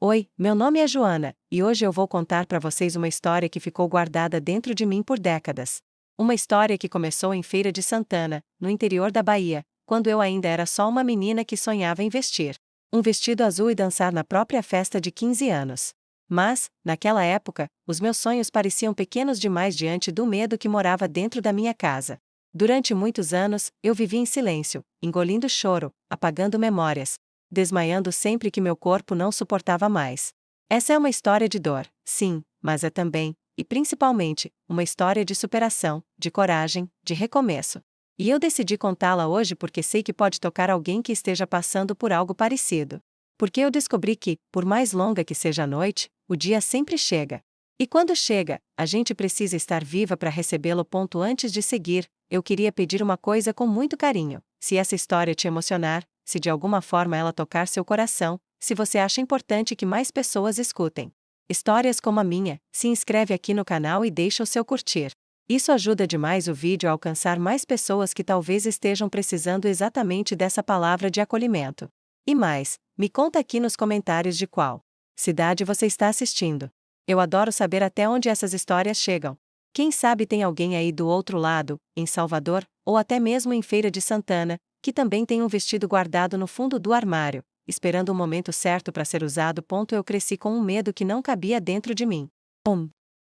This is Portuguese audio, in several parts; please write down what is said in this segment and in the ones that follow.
Oi, meu nome é Joana, e hoje eu vou contar para vocês uma história que ficou guardada dentro de mim por décadas. Uma história que começou em Feira de Santana, no interior da Bahia, quando eu ainda era só uma menina que sonhava em vestir um vestido azul e dançar na própria festa de 15 anos. Mas, naquela época, os meus sonhos pareciam pequenos demais diante do medo que morava dentro da minha casa. Durante muitos anos, eu vivi em silêncio, engolindo choro, apagando memórias, desmaiando sempre que meu corpo não suportava mais. Essa é uma história de dor, sim, mas é também, e principalmente, uma história de superação, de coragem, de recomeço. E eu decidi contá-la hoje porque sei que pode tocar alguém que esteja passando por algo parecido. Porque eu descobri que, por mais longa que seja a noite, o dia sempre chega. E quando chega, a gente precisa estar viva para recebê-lo. Antes de seguir, eu queria pedir uma coisa com muito carinho. Se essa história te emocionar, se de alguma forma ela tocar seu coração, se você acha importante que mais pessoas escutem histórias como a minha, se inscreve aqui no canal e deixa o seu curtir. Isso ajuda demais o vídeo a alcançar mais pessoas que talvez estejam precisando exatamente dessa palavra de acolhimento. E mais, me conta aqui nos comentários de qual cidade você está assistindo. Eu adoro saber até onde essas histórias chegam. Quem sabe tem alguém aí do outro lado, em Salvador, ou até mesmo em Feira de Santana, que também tem um vestido guardado no fundo do armário, esperando o momento certo para ser usado. Eu cresci com um medo que não cabia dentro de mim.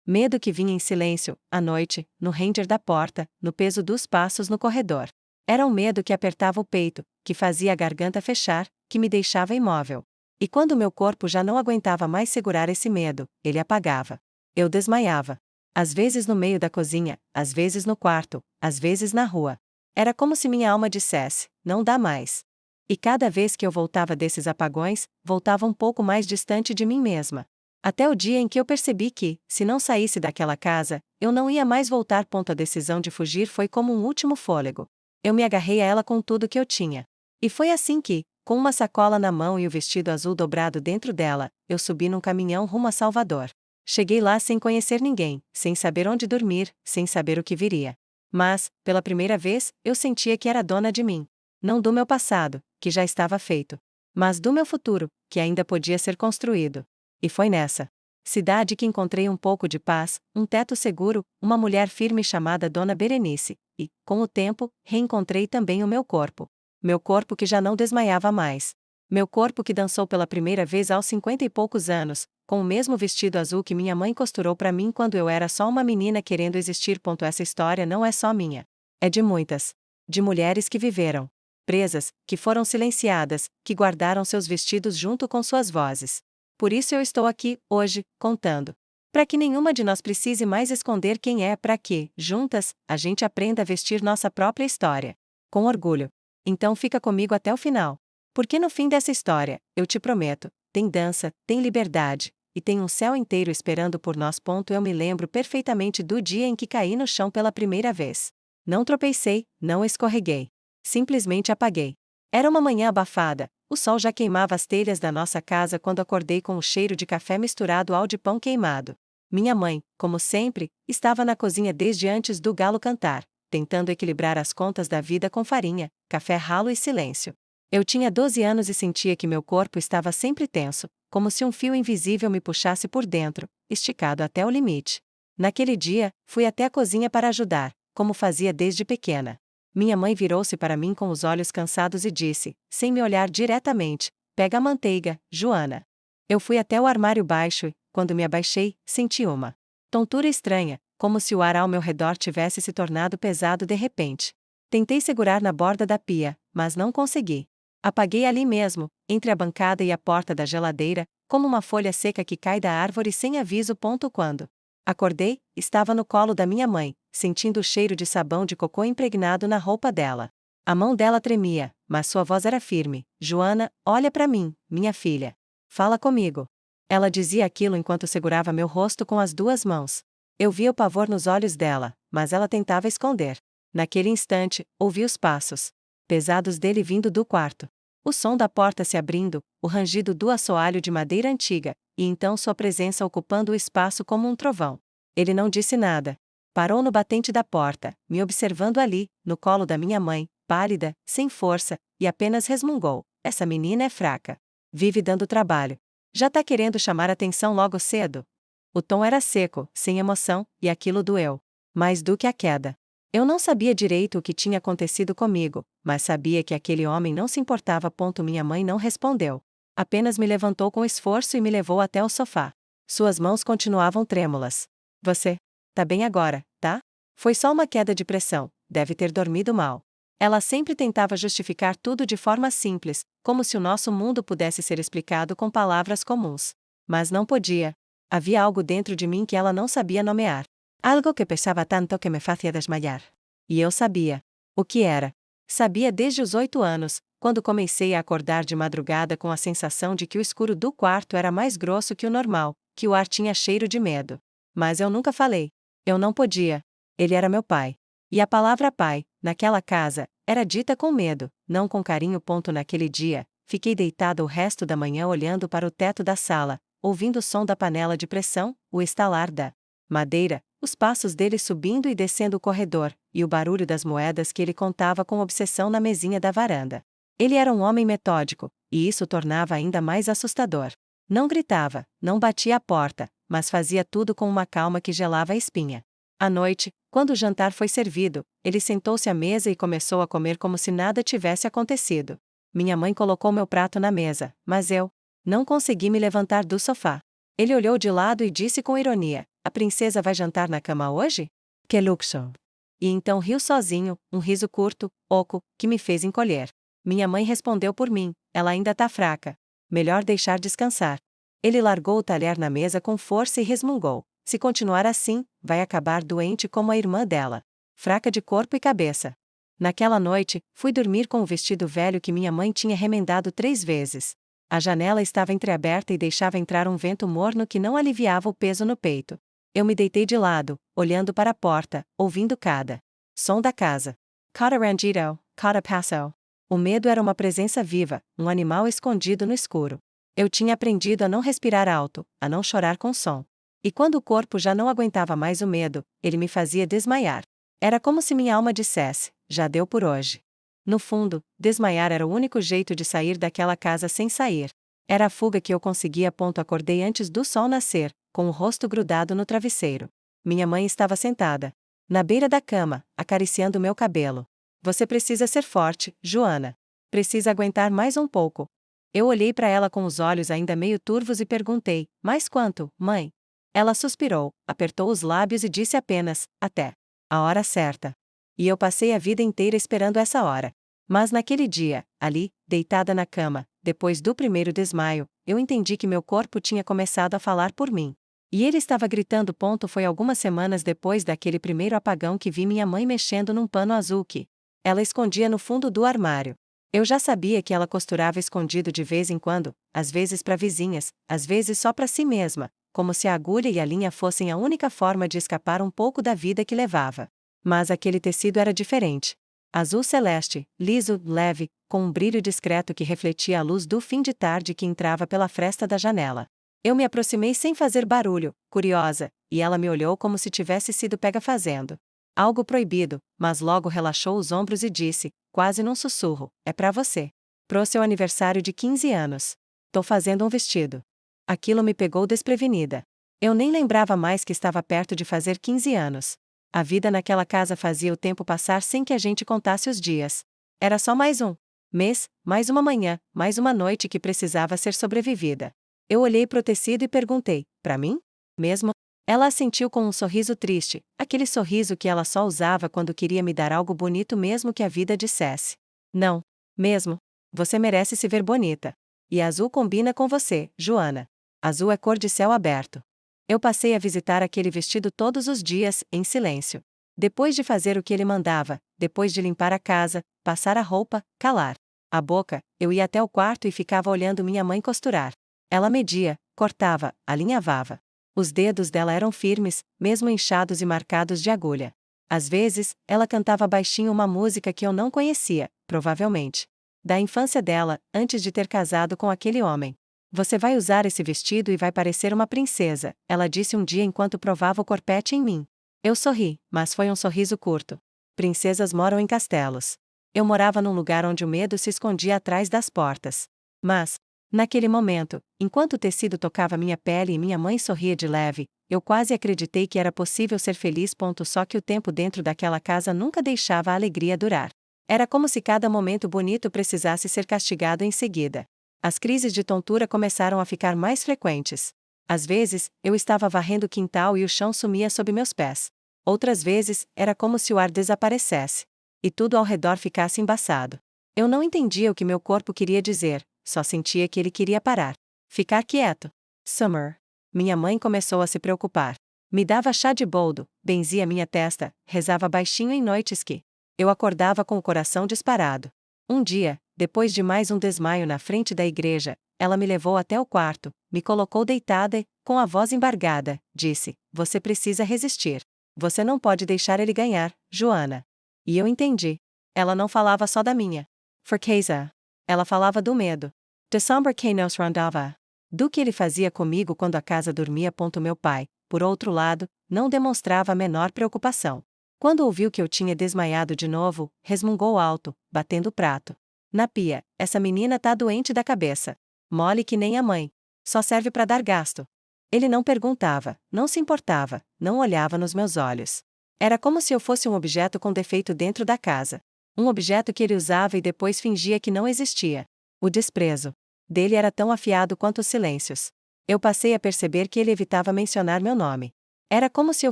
Medo que vinha em silêncio, à noite, no ranger da porta, no peso dos passos no corredor. Era um medo que apertava o peito, que fazia a garganta fechar, que me deixava imóvel. E quando meu corpo já não aguentava mais segurar esse medo, ele apagava. Eu desmaiava. Às vezes no meio da cozinha, às vezes no quarto, às vezes na rua. Era como se minha alma dissesse: não dá mais. E cada vez que eu voltava desses apagões, voltava um pouco mais distante de mim mesma. Até o dia em que eu percebi que, se não saísse daquela casa, eu não ia mais voltar. A decisão de fugir foi como um último fôlego. Eu me agarrei a ela com tudo que eu tinha. E foi assim que, com uma sacola na mão e o vestido azul dobrado dentro dela, eu subi num caminhão rumo a Salvador. Cheguei lá sem conhecer ninguém, sem saber onde dormir, sem saber o que viria. Mas, pela primeira vez, eu sentia que era dona de mim. Não do meu passado, que já estava feito, mas do meu futuro, que ainda podia ser construído. E foi nessa cidade que encontrei um pouco de paz, um teto seguro, uma mulher firme chamada Dona Berenice, e, com o tempo, reencontrei também o meu corpo. Meu corpo que já não desmaiava mais. Meu corpo que dançou pela primeira vez aos 50 e poucos anos, com o mesmo vestido azul que minha mãe costurou para mim quando eu era só uma menina querendo existir. Essa história não é só minha. É de muitas. De mulheres que viveram presas, que foram silenciadas, que guardaram seus vestidos junto com suas vozes. Por isso eu estou aqui, hoje, contando. Para que nenhuma de nós precise mais esconder quem é, para que, juntas, a gente aprenda a vestir nossa própria história. Com orgulho. Então fica comigo até o final. Porque no fim dessa história, eu te prometo, tem dança, tem liberdade, e tem um céu inteiro esperando por nós. Eu me lembro perfeitamente do dia em que caí no chão pela primeira vez. Não tropecei, não escorreguei. Simplesmente apaguei. Era uma manhã abafada. O sol já queimava as telhas da nossa casa quando acordei com o cheiro de café misturado ao de pão queimado. Minha mãe, como sempre, estava na cozinha desde antes do galo cantar, tentando equilibrar as contas da vida com farinha, café ralo e silêncio. Eu tinha 12 anos e sentia que meu corpo estava sempre tenso, como se um fio invisível me puxasse por dentro, esticado até o limite. Naquele dia, fui até a cozinha para ajudar, como fazia desde pequena. Minha mãe virou-se para mim com os olhos cansados e disse, sem me olhar diretamente: pega a manteiga, Joana. Eu fui até o armário baixo e, quando me abaixei, senti uma tontura estranha, como se o ar ao meu redor tivesse se tornado pesado de repente. Tentei segurar na borda da pia, mas não consegui. Apaguei ali mesmo, entre a bancada e a porta da geladeira, como uma folha seca que cai da árvore sem aviso. Quando acordei, estava no colo da minha mãe, sentindo o cheiro de sabão de cocô impregnado na roupa dela. A mão dela tremia, mas sua voz era firme. Joana, olha para mim, minha filha. Fala comigo. Ela dizia aquilo enquanto segurava meu rosto com as duas mãos. Eu via o pavor nos olhos dela, mas ela tentava esconder. Naquele instante, ouvi os passos pesados dele vindo do quarto. O som da porta se abrindo, o rangido do assoalho de madeira antiga, e então sua presença ocupando o espaço como um trovão. Ele não disse nada. Parou no batente da porta, me observando ali, no colo da minha mãe, pálida, sem força, e apenas resmungou: essa menina é fraca. Vive dando trabalho. Já tá querendo chamar atenção logo cedo? O tom era seco, sem emoção, e aquilo doeu. Mais do que a queda. Eu não sabia direito o que tinha acontecido comigo, mas sabia que aquele homem não se importava. Minha mãe não respondeu. Apenas me levantou com esforço e me levou até o sofá. Suas mãos continuavam trêmulas. Você tá bem agora, tá? Foi só uma queda de pressão, deve ter dormido mal. Ela sempre tentava justificar tudo de forma simples, como se o nosso mundo pudesse ser explicado com palavras comuns. Mas não podia. Havia algo dentro de mim que ela não sabia nomear. Algo que pesava tanto que me fazia desmaiar. E eu sabia. O que era? Sabia desde os 8 anos, quando comecei a acordar de madrugada com a sensação de que o escuro do quarto era mais grosso que o normal, que o ar tinha cheiro de medo. Mas eu nunca falei. Eu não podia. Ele era meu pai. E a palavra pai, naquela casa, era dita com medo, não com carinho. Naquele dia, fiquei deitada o resto da manhã olhando para o teto da sala, ouvindo o som da panela de pressão, o estalar da madeira, os passos dele subindo e descendo o corredor, e o barulho das moedas que ele contava com obsessão na mesinha da varanda. Ele era um homem metódico, e isso tornava ainda mais assustador. Não gritava, não batia a porta, mas fazia tudo com uma calma que gelava a espinha. À noite, quando o jantar foi servido, ele sentou-se à mesa e começou a comer como se nada tivesse acontecido. Minha mãe colocou meu prato na mesa, mas eu não consegui me levantar do sofá. Ele olhou de lado e disse com ironia: a princesa vai jantar na cama hoje? Que luxo! E então riu sozinho, um riso curto, oco, que me fez encolher. Minha mãe respondeu por mim: ela ainda tá fraca. Melhor deixar descansar. Ele largou o talher na mesa com força e resmungou: se continuar assim, vai acabar doente como a irmã dela. Fraca de corpo e cabeça. Naquela noite, fui dormir com o vestido velho que minha mãe tinha remendado 3 vezes. A janela estava entreaberta e deixava entrar um vento morno que não aliviava o peso no peito. Eu me deitei de lado, olhando para a porta, ouvindo cada som da casa. Cada rangido, cada passo. O medo era uma presença viva, um animal escondido no escuro. Eu tinha aprendido a não respirar alto, a não chorar com som. E quando o corpo já não aguentava mais o medo, ele me fazia desmaiar. Era como se minha alma dissesse: já deu por hoje. No fundo, desmaiar era o único jeito de sair daquela casa sem sair. Era a fuga que eu conseguia. Acordei antes do sol nascer, com o rosto grudado no travesseiro. Minha mãe estava sentada na beira da cama, acariciando meu cabelo. Você precisa ser forte, Joana. Precisa aguentar mais um pouco. Eu olhei para ela com os olhos ainda meio turvos e perguntei: mais quanto, mãe? Ela suspirou, apertou os lábios e disse apenas: até a hora certa. E eu passei a vida inteira esperando essa hora. Mas naquele dia, ali, deitada na cama, depois do primeiro desmaio, eu entendi que meu corpo tinha começado a falar por mim. E ele estava gritando. Foi algumas semanas depois daquele primeiro apagão que vi minha mãe mexendo num pano azul que ela escondia no fundo do armário. Eu já sabia que ela costurava escondido de vez em quando, às vezes para vizinhas, às vezes só para si mesma, como se a agulha e a linha fossem a única forma de escapar um pouco da vida que levava. Mas aquele tecido era diferente. Azul celeste, liso, leve, com um brilho discreto que refletia a luz do fim de tarde que entrava pela fresta da janela. Eu me aproximei sem fazer barulho, curiosa, e ela me olhou como se tivesse sido pega fazendo algo proibido, mas logo relaxou os ombros e disse, quase num sussurro: é pra você. Pro seu aniversário de 15 anos. Tô fazendo um vestido. Aquilo me pegou desprevenida. Eu nem lembrava mais que estava perto de fazer 15 anos. A vida naquela casa fazia o tempo passar sem que a gente contasse os dias. Era só mais um mês, mais uma manhã, mais uma noite que precisava ser sobrevivida. Eu olhei pro tecido e perguntei: pra mim? Mesmo? Ela assentiu com um sorriso triste, aquele sorriso que ela só usava quando queria me dar algo bonito, mesmo que a vida dissesse: não. Mesmo. Você merece se ver bonita. E azul combina com você, Joana. Azul é cor de céu aberto. Eu passei a visitar aquele vestido todos os dias, em silêncio. Depois de fazer o que ele mandava, depois de limpar a casa, passar a roupa, calar a boca, eu ia até o quarto e ficava olhando minha mãe costurar. Ela media, cortava, alinhavava. Os dedos dela eram firmes, mesmo inchados e marcados de agulha. Às vezes, ela cantava baixinho uma música que eu não conhecia, provavelmente da infância dela, antes de ter casado com aquele homem. Você vai usar esse vestido e vai parecer uma princesa, ela disse um dia enquanto provava o corpete em mim. Eu sorri, mas foi um sorriso curto. Princesas moram em castelos. Eu morava num lugar onde o medo se escondia atrás das portas. Mas Naquele momento, enquanto o tecido tocava minha pele e minha mãe sorria de leve, eu quase acreditei que era possível ser feliz. Só que o tempo dentro daquela casa nunca deixava a alegria durar. Era como se cada momento bonito precisasse ser castigado em seguida. As crises de tontura começaram a ficar mais frequentes. Às vezes, eu estava varrendo o quintal e o chão sumia sob meus pés. Outras vezes, era como se o ar desaparecesse. E tudo ao redor ficasse embaçado. Eu não entendia o que meu corpo queria dizer, só sentia que ele queria parar. Ficar quieto. Summer. Minha mãe começou a se preocupar. Me dava chá de boldo, benzia minha testa, rezava baixinho em noites que eu acordava com o coração disparado. Um dia, depois de mais um desmaio na frente da igreja, ela me levou até o quarto, me colocou deitada e, com a voz embargada, disse: "Você precisa resistir. Você não pode deixar ele ganhar, Joana." E eu entendi. Ela não falava só da minha fraqueza. Ela falava do medo. De sombra que nos rondava. Do que ele fazia comigo quando a casa dormia. Meu pai, por outro lado, não demonstrava a menor preocupação. Quando ouviu que eu tinha desmaiado de novo, resmungou alto, batendo o prato. Na pia, essa menina tá doente da cabeça. Mole que nem a mãe. Só serve para dar gasto. Ele não perguntava, não se importava, não olhava nos meus olhos. Era como se eu fosse um objeto com defeito dentro da casa. Um objeto que ele usava e depois fingia que não existia. O desprezo dele era tão afiado quanto os silêncios. Eu passei a perceber que ele evitava mencionar meu nome. Era como se eu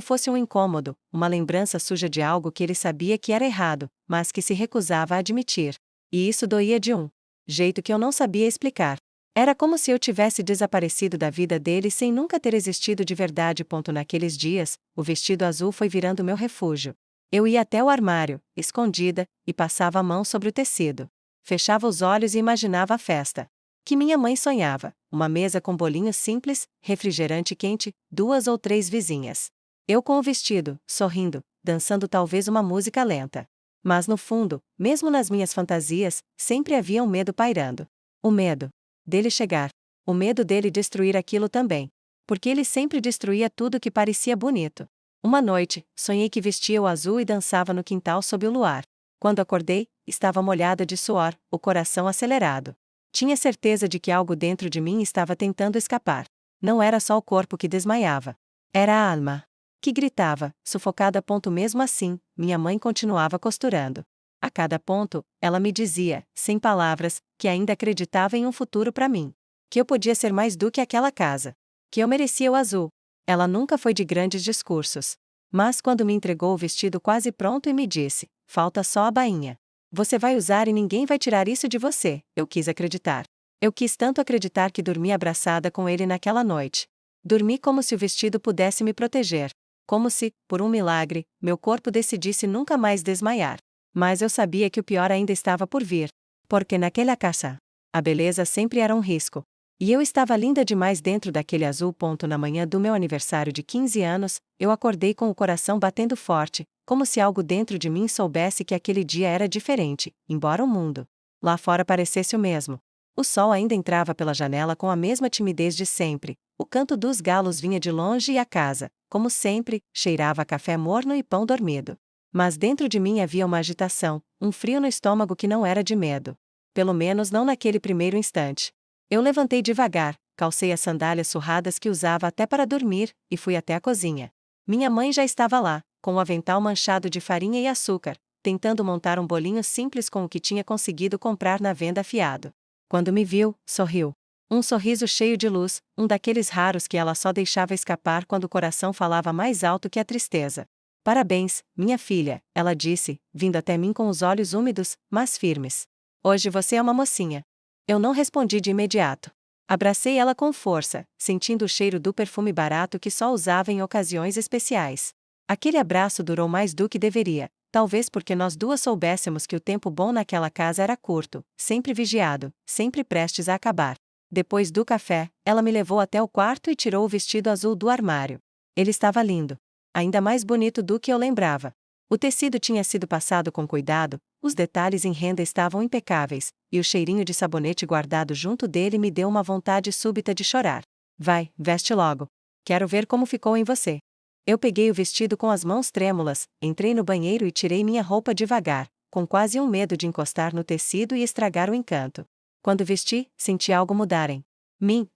fosse um incômodo, uma lembrança suja de algo que ele sabia que era errado, mas que se recusava a admitir. E isso doía de um jeito que eu não sabia explicar. Era como se eu tivesse desaparecido da vida dele sem nunca ter existido de verdade. Naqueles dias, o vestido azul foi virando meu refúgio. Eu ia até o armário, escondida, e passava a mão sobre o tecido. Fechava os olhos e imaginava a festa que minha mãe sonhava: uma mesa com bolinhos simples, refrigerante quente, 2 ou 3 vizinhas. Eu com o vestido, sorrindo, dançando talvez uma música lenta. Mas no fundo, mesmo nas minhas fantasias, sempre havia um medo pairando. O medo dele chegar. O medo dele destruir aquilo também. Porque ele sempre destruía tudo que parecia bonito. Uma noite, sonhei que vestia o azul e dançava no quintal sob o luar. Quando acordei, estava molhada de suor, o coração acelerado. Tinha certeza de que algo dentro de mim estava tentando escapar. Não era só o corpo que desmaiava. Era a alma que gritava, sufocada. Mesmo assim, minha mãe continuava costurando. A cada ponto, ela me dizia, sem palavras, que ainda acreditava em um futuro para mim. Que eu podia ser mais do que aquela casa. Que eu merecia o azul. Ela nunca foi de grandes discursos. Mas quando me entregou o vestido quase pronto e me disse: "Falta só a bainha. Você vai usar e ninguém vai tirar isso de você", eu quis acreditar. Eu quis tanto acreditar que dormi abraçada com ele naquela noite. Dormi como se o vestido pudesse me proteger. Como se, por um milagre, meu corpo decidisse nunca mais desmaiar. Mas eu sabia que o pior ainda estava por vir. Porque naquela casa, a beleza sempre era um risco. E eu estava linda demais dentro daquele azul. Na manhã do meu aniversário de 15 anos, eu acordei com o coração batendo forte, como se algo dentro de mim soubesse que aquele dia era diferente, embora o mundo lá fora parecesse o mesmo. O sol ainda entrava pela janela com a mesma timidez de sempre, o canto dos galos vinha de longe e a casa, como sempre, cheirava a café morno e pão dormido. Mas dentro de mim havia uma agitação, um frio no estômago que não era de medo. Pelo menos não naquele primeiro instante. Eu levantei devagar, calcei as sandálias surradas que usava até para dormir, e fui até a cozinha. Minha mãe já estava lá, com o avental manchado de farinha e açúcar, tentando montar um bolinho simples com o que tinha conseguido comprar na venda fiado. Quando me viu, sorriu. Um sorriso cheio de luz, um daqueles raros que ela só deixava escapar quando o coração falava mais alto que a tristeza. "Parabéns, minha filha", ela disse, vindo até mim com os olhos úmidos, mas firmes. "Hoje você é uma mocinha." Eu não respondi de imediato. Abracei ela com força, sentindo o cheiro do perfume barato que só usava em ocasiões especiais. Aquele abraço durou mais do que deveria, talvez porque nós duas soubéssemos que o tempo bom naquela casa era curto, sempre vigiado, sempre prestes a acabar. Depois do café, ela me levou até o quarto e tirou o vestido azul do armário. Ele estava lindo. Ainda mais bonito do que eu lembrava. O tecido tinha sido passado com cuidado, os detalhes em renda estavam impecáveis, e o cheirinho de sabonete guardado junto dele me deu uma vontade súbita de chorar. "Vai, veste logo. Quero ver como ficou em você." Eu peguei o vestido com as mãos trêmulas, entrei no banheiro e tirei minha roupa devagar, com quase um medo de encostar no tecido e estragar o encanto. Quando vesti, senti algo mudarem.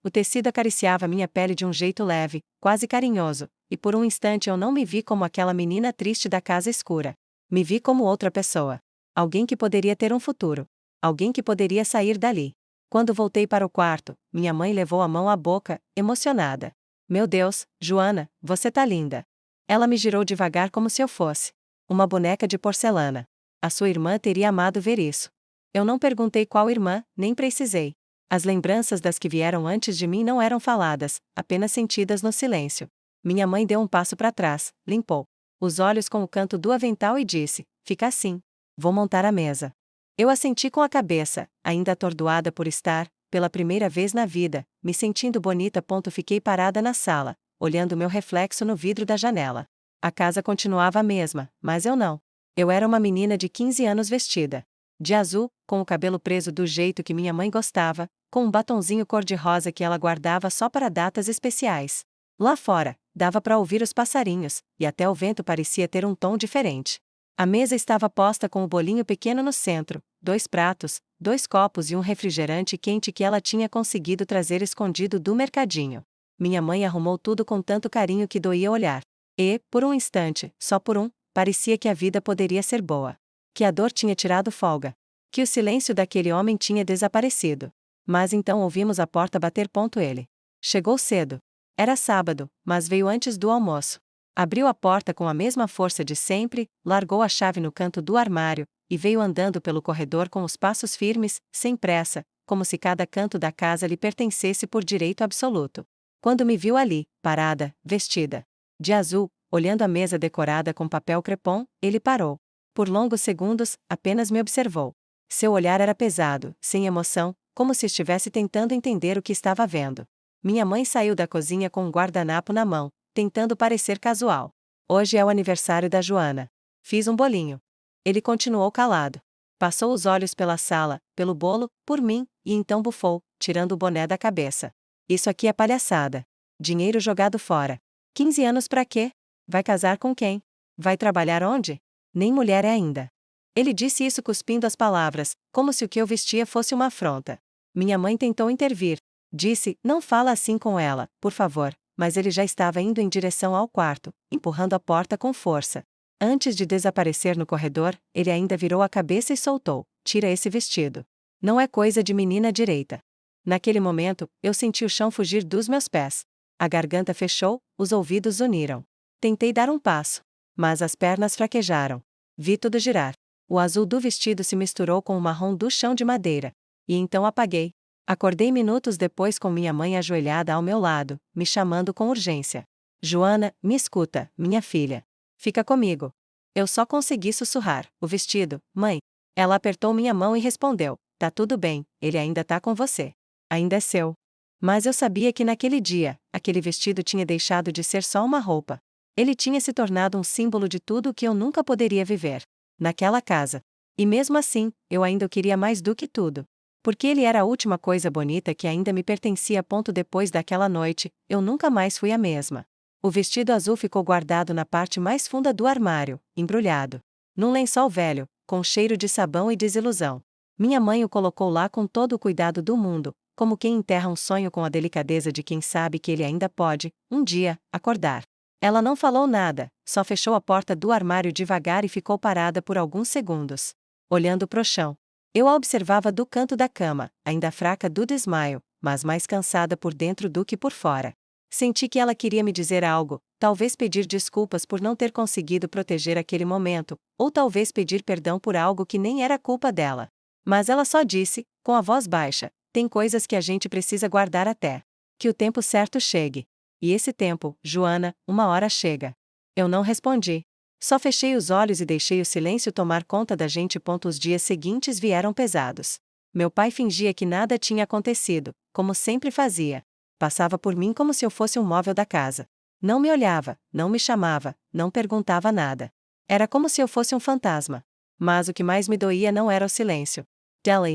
O tecido acariciava minha pele de um jeito leve, quase carinhoso, e por um instante eu não me vi como aquela menina triste da casa escura. Me vi como outra pessoa. Alguém que poderia ter um futuro. Alguém que poderia sair dali. Quando voltei para o quarto, minha mãe levou a mão à boca, emocionada. Meu Deus, Joana, você tá linda. Ela me girou devagar como se eu fosse uma boneca de porcelana. A sua irmã teria amado ver isso. Eu não perguntei qual irmã, nem precisei. As lembranças das que vieram antes de mim não eram faladas, apenas sentidas no silêncio. Minha mãe deu um passo para trás, limpou os olhos com o canto do avental e disse: fica assim. Vou montar a mesa. Eu assenti com a cabeça, ainda atordoada por estar, pela primeira vez na vida, me sentindo bonita. Fiquei parada na sala, olhando meu reflexo no vidro da janela. A casa continuava a mesma, mas eu não. Eu era uma menina de 15 anos vestida de azul, com o cabelo preso do jeito que minha mãe gostava, com um batonzinho cor-de-rosa que ela guardava só para datas especiais. Lá fora, dava para ouvir os passarinhos, e até o vento parecia ter um tom diferente. A mesa estava posta com o bolinho pequeno no centro, 2 pratos, 2 copos e um refrigerante quente que ela tinha conseguido trazer escondido do mercadinho. Minha mãe arrumou tudo com tanto carinho que doía olhar. E, por um instante, só por um, parecia que a vida poderia ser boa. Que a dor tinha tirado folga. Que o silêncio daquele homem tinha desaparecido. Mas então ouvimos a porta bater. Ele chegou cedo. Era sábado, mas veio antes do almoço. Abriu a porta com a mesma força de sempre, largou a chave no canto do armário, e veio andando pelo corredor com os passos firmes, sem pressa, como se cada canto da casa lhe pertencesse por direito absoluto. Quando me viu ali, parada, vestida de azul, olhando a mesa decorada com papel crepom, ele parou. Por longos segundos, apenas me observou. Seu olhar era pesado, sem emoção, como se estivesse tentando entender o que estava vendo. Minha mãe saiu da cozinha com um guardanapo na mão, tentando parecer casual. Hoje é o aniversário da Joana. Fiz um bolinho. Ele continuou calado. Passou os olhos pela sala, pelo bolo, por mim, e então bufou, tirando o boné da cabeça. Isso aqui é palhaçada. Dinheiro jogado fora. 15 anos pra quê? Vai casar com quem? Vai trabalhar onde? Nem mulher é ainda. Ele disse isso cuspindo as palavras, como se o que eu vestia fosse uma afronta. Minha mãe tentou intervir. Disse: não fala assim com ela, por favor, mas ele já estava indo em direção ao quarto, empurrando a porta com força. Antes de desaparecer no corredor, ele ainda virou a cabeça e soltou: tira esse vestido. Não é coisa de menina direita. Naquele momento, eu senti o chão fugir dos meus pés. A garganta fechou, os ouvidos uniram. Tentei dar um passo, mas as pernas fraquejaram. Vi tudo girar. O azul do vestido se misturou com o marrom do chão de madeira. E então apaguei. Acordei minutos depois com minha mãe ajoelhada ao meu lado, me chamando com urgência. Joana, me escuta, minha filha. Fica comigo. Eu só consegui sussurrar: o vestido, mãe. Ela apertou minha mão e respondeu: tá tudo bem, ele ainda tá com você. Ainda é seu. Mas eu sabia que naquele dia, aquele vestido tinha deixado de ser só uma roupa. Ele tinha se tornado um símbolo de tudo o que eu nunca poderia viver naquela casa. E mesmo assim, eu ainda o queria mais do que tudo. Porque ele era a última coisa bonita que ainda me pertencia. Depois daquela noite, eu nunca mais fui a mesma. O vestido azul ficou guardado na parte mais funda do armário, embrulhado num lençol velho, com cheiro de sabão e desilusão. Minha mãe o colocou lá com todo o cuidado do mundo, como quem enterra um sonho com a delicadeza de quem sabe que ele ainda pode, um dia, acordar. Ela não falou nada, só fechou a porta do armário devagar e ficou parada por alguns segundos, olhando pro chão. Eu a observava do canto da cama, ainda fraca do desmaio, mas mais cansada por dentro do que por fora. Senti que ela queria me dizer algo, talvez pedir desculpas por não ter conseguido proteger aquele momento, ou talvez pedir perdão por algo que nem era culpa dela. Mas ela só disse, com a voz baixa: tem coisas que a gente precisa guardar até que o tempo certo chegue. E esse tempo, Joana, uma hora chega. Eu não respondi. Só fechei os olhos e deixei o silêncio tomar conta da gente. Os dias seguintes vieram pesados. Meu pai fingia que nada tinha acontecido, como sempre fazia. Passava por mim como se eu fosse um móvel da casa. Não me olhava, não me chamava, não perguntava nada. Era como se eu fosse um fantasma. Mas o que mais me doía não era o silêncio dela,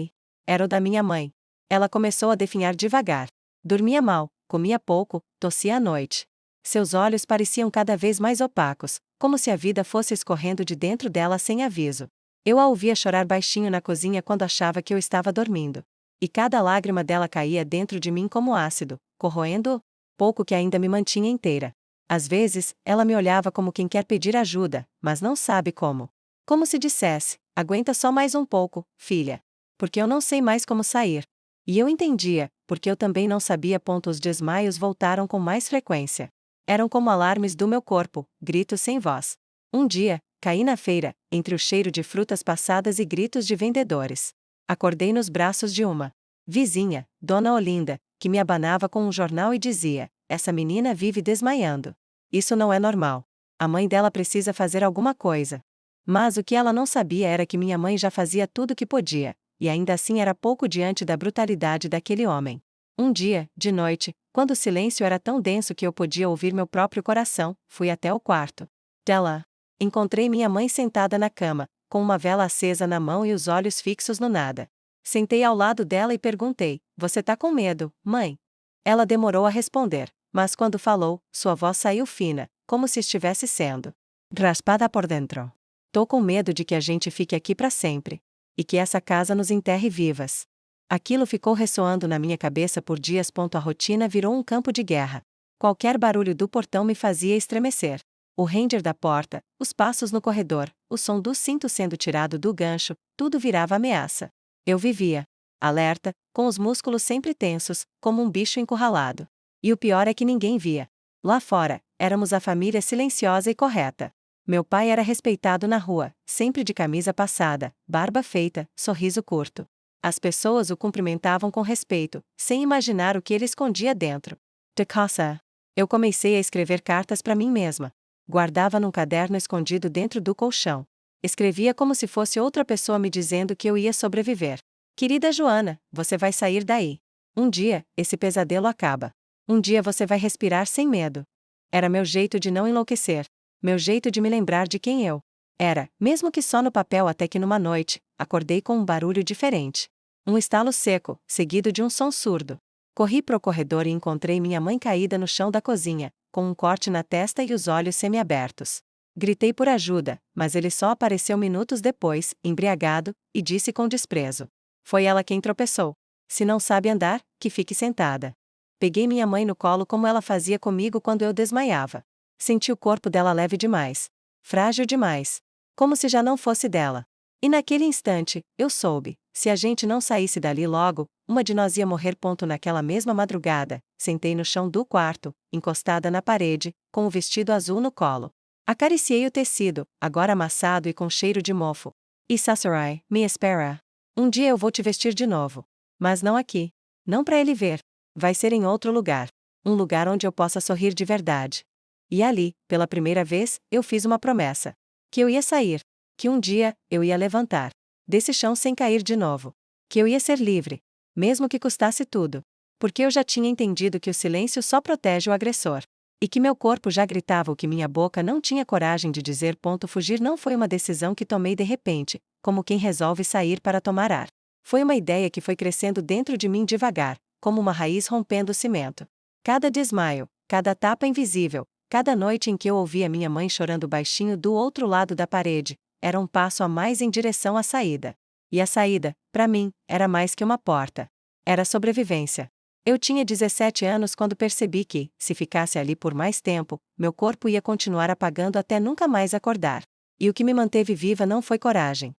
era o da minha mãe. Ela começou a definhar devagar. Dormia mal, comia pouco, tossia à noite. Seus olhos pareciam cada vez mais opacos, como se a vida fosse escorrendo de dentro dela sem aviso. Eu a ouvia chorar baixinho na cozinha quando achava que eu estava dormindo. E cada lágrima dela caía dentro de mim como ácido, corroendo pouco que ainda me mantinha inteira. Às vezes, ela me olhava como quem quer pedir ajuda, mas não sabe como. Como se dissesse: aguenta só mais um pouco, filha. Porque eu não sei mais como sair. E eu entendia, porque eu também não sabia. Os desmaios voltaram com mais frequência. Eram como alarmes do meu corpo, gritos sem voz. Um dia, caí na feira, entre o cheiro de frutas passadas e gritos de vendedores. Acordei nos braços de uma vizinha, Dona Olinda, que me abanava com um jornal e dizia: essa menina vive desmaiando. Isso não é normal. A mãe dela precisa fazer alguma coisa. Mas o que ela não sabia era que minha mãe já fazia tudo o que podia, e ainda assim era pouco diante da brutalidade daquele homem. Um dia, de noite, quando o silêncio era tão denso que eu podia ouvir meu próprio coração, fui até o quarto dela. Encontrei minha mãe sentada na cama, com uma vela acesa na mão e os olhos fixos no nada. Sentei ao lado dela e perguntei: você tá com medo, mãe? Ela demorou a responder, mas quando falou, sua voz saiu fina, como se estivesse sendo raspada por dentro. Tô com medo de que a gente fique aqui para sempre. E que essa casa nos enterre vivas. Aquilo ficou ressoando na minha cabeça por dias. A rotina virou um campo de guerra. Qualquer barulho do portão me fazia estremecer. O ranger da porta, os passos no corredor, o som do cinto sendo tirado do gancho, tudo virava ameaça. Eu vivia alerta, com os músculos sempre tensos, como um bicho encurralado. E o pior é que ninguém via. Lá fora, éramos a família silenciosa e correta. Meu pai era respeitado na rua, sempre de camisa passada, barba feita, sorriso curto. As pessoas o cumprimentavam com respeito, sem imaginar o que ele escondia dentro de casa. Eu comecei a escrever cartas para mim mesma. Guardava num caderno escondido dentro do colchão. Escrevia como se fosse outra pessoa me dizendo que eu ia sobreviver. Querida Joana, você vai sair daí. Um dia, esse pesadelo acaba. Um dia você vai respirar sem medo. Era meu jeito de não enlouquecer. Meu jeito de me lembrar de quem eu era, mesmo que só no papel. Até que numa noite, acordei com um barulho diferente. Um estalo seco, seguido de um som surdo. Corri pro corredor e encontrei minha mãe caída no chão da cozinha, com um corte na testa e os olhos semiabertos. Gritei por ajuda, mas ele só apareceu minutos depois, embriagado, e disse com desprezo: foi ela quem tropeçou. Se não sabe andar, que fique sentada. Peguei minha mãe no colo como ela fazia comigo quando eu desmaiava. Senti o corpo dela leve demais. Frágil demais. Como se já não fosse dela. E naquele instante, eu soube: se a gente não saísse dali logo, uma de nós ia morrer. Naquela mesma madrugada, sentei no chão do quarto, encostada na parede, com o vestido azul no colo. Acariciei o tecido, agora amassado e com cheiro de mofo. E Sassurai, me espera. Um dia eu vou te vestir de novo. Mas não aqui. Não para ele ver. Vai ser em outro lugar. Um lugar onde eu possa sorrir de verdade. E ali, pela primeira vez, eu fiz uma promessa. Que eu ia sair. Que um dia, eu ia levantar desse chão sem cair de novo. Que eu ia ser livre. Mesmo que custasse tudo. Porque eu já tinha entendido que o silêncio só protege o agressor. E que meu corpo já gritava o que minha boca não tinha coragem de dizer. Fugir não foi uma decisão que tomei de repente, como quem resolve sair para tomar ar. Foi uma ideia que foi crescendo dentro de mim devagar, como uma raiz rompendo o cimento. Cada desmaio, cada tapa invisível, cada noite em que eu ouvia minha mãe chorando baixinho do outro lado da parede, era um passo a mais em direção à saída. E a saída, para mim, era mais que uma porta. Era sobrevivência. Eu tinha 17 anos quando percebi que, se ficasse ali por mais tempo, meu corpo ia continuar apagando até nunca mais acordar. E o que me manteve viva não foi coragem.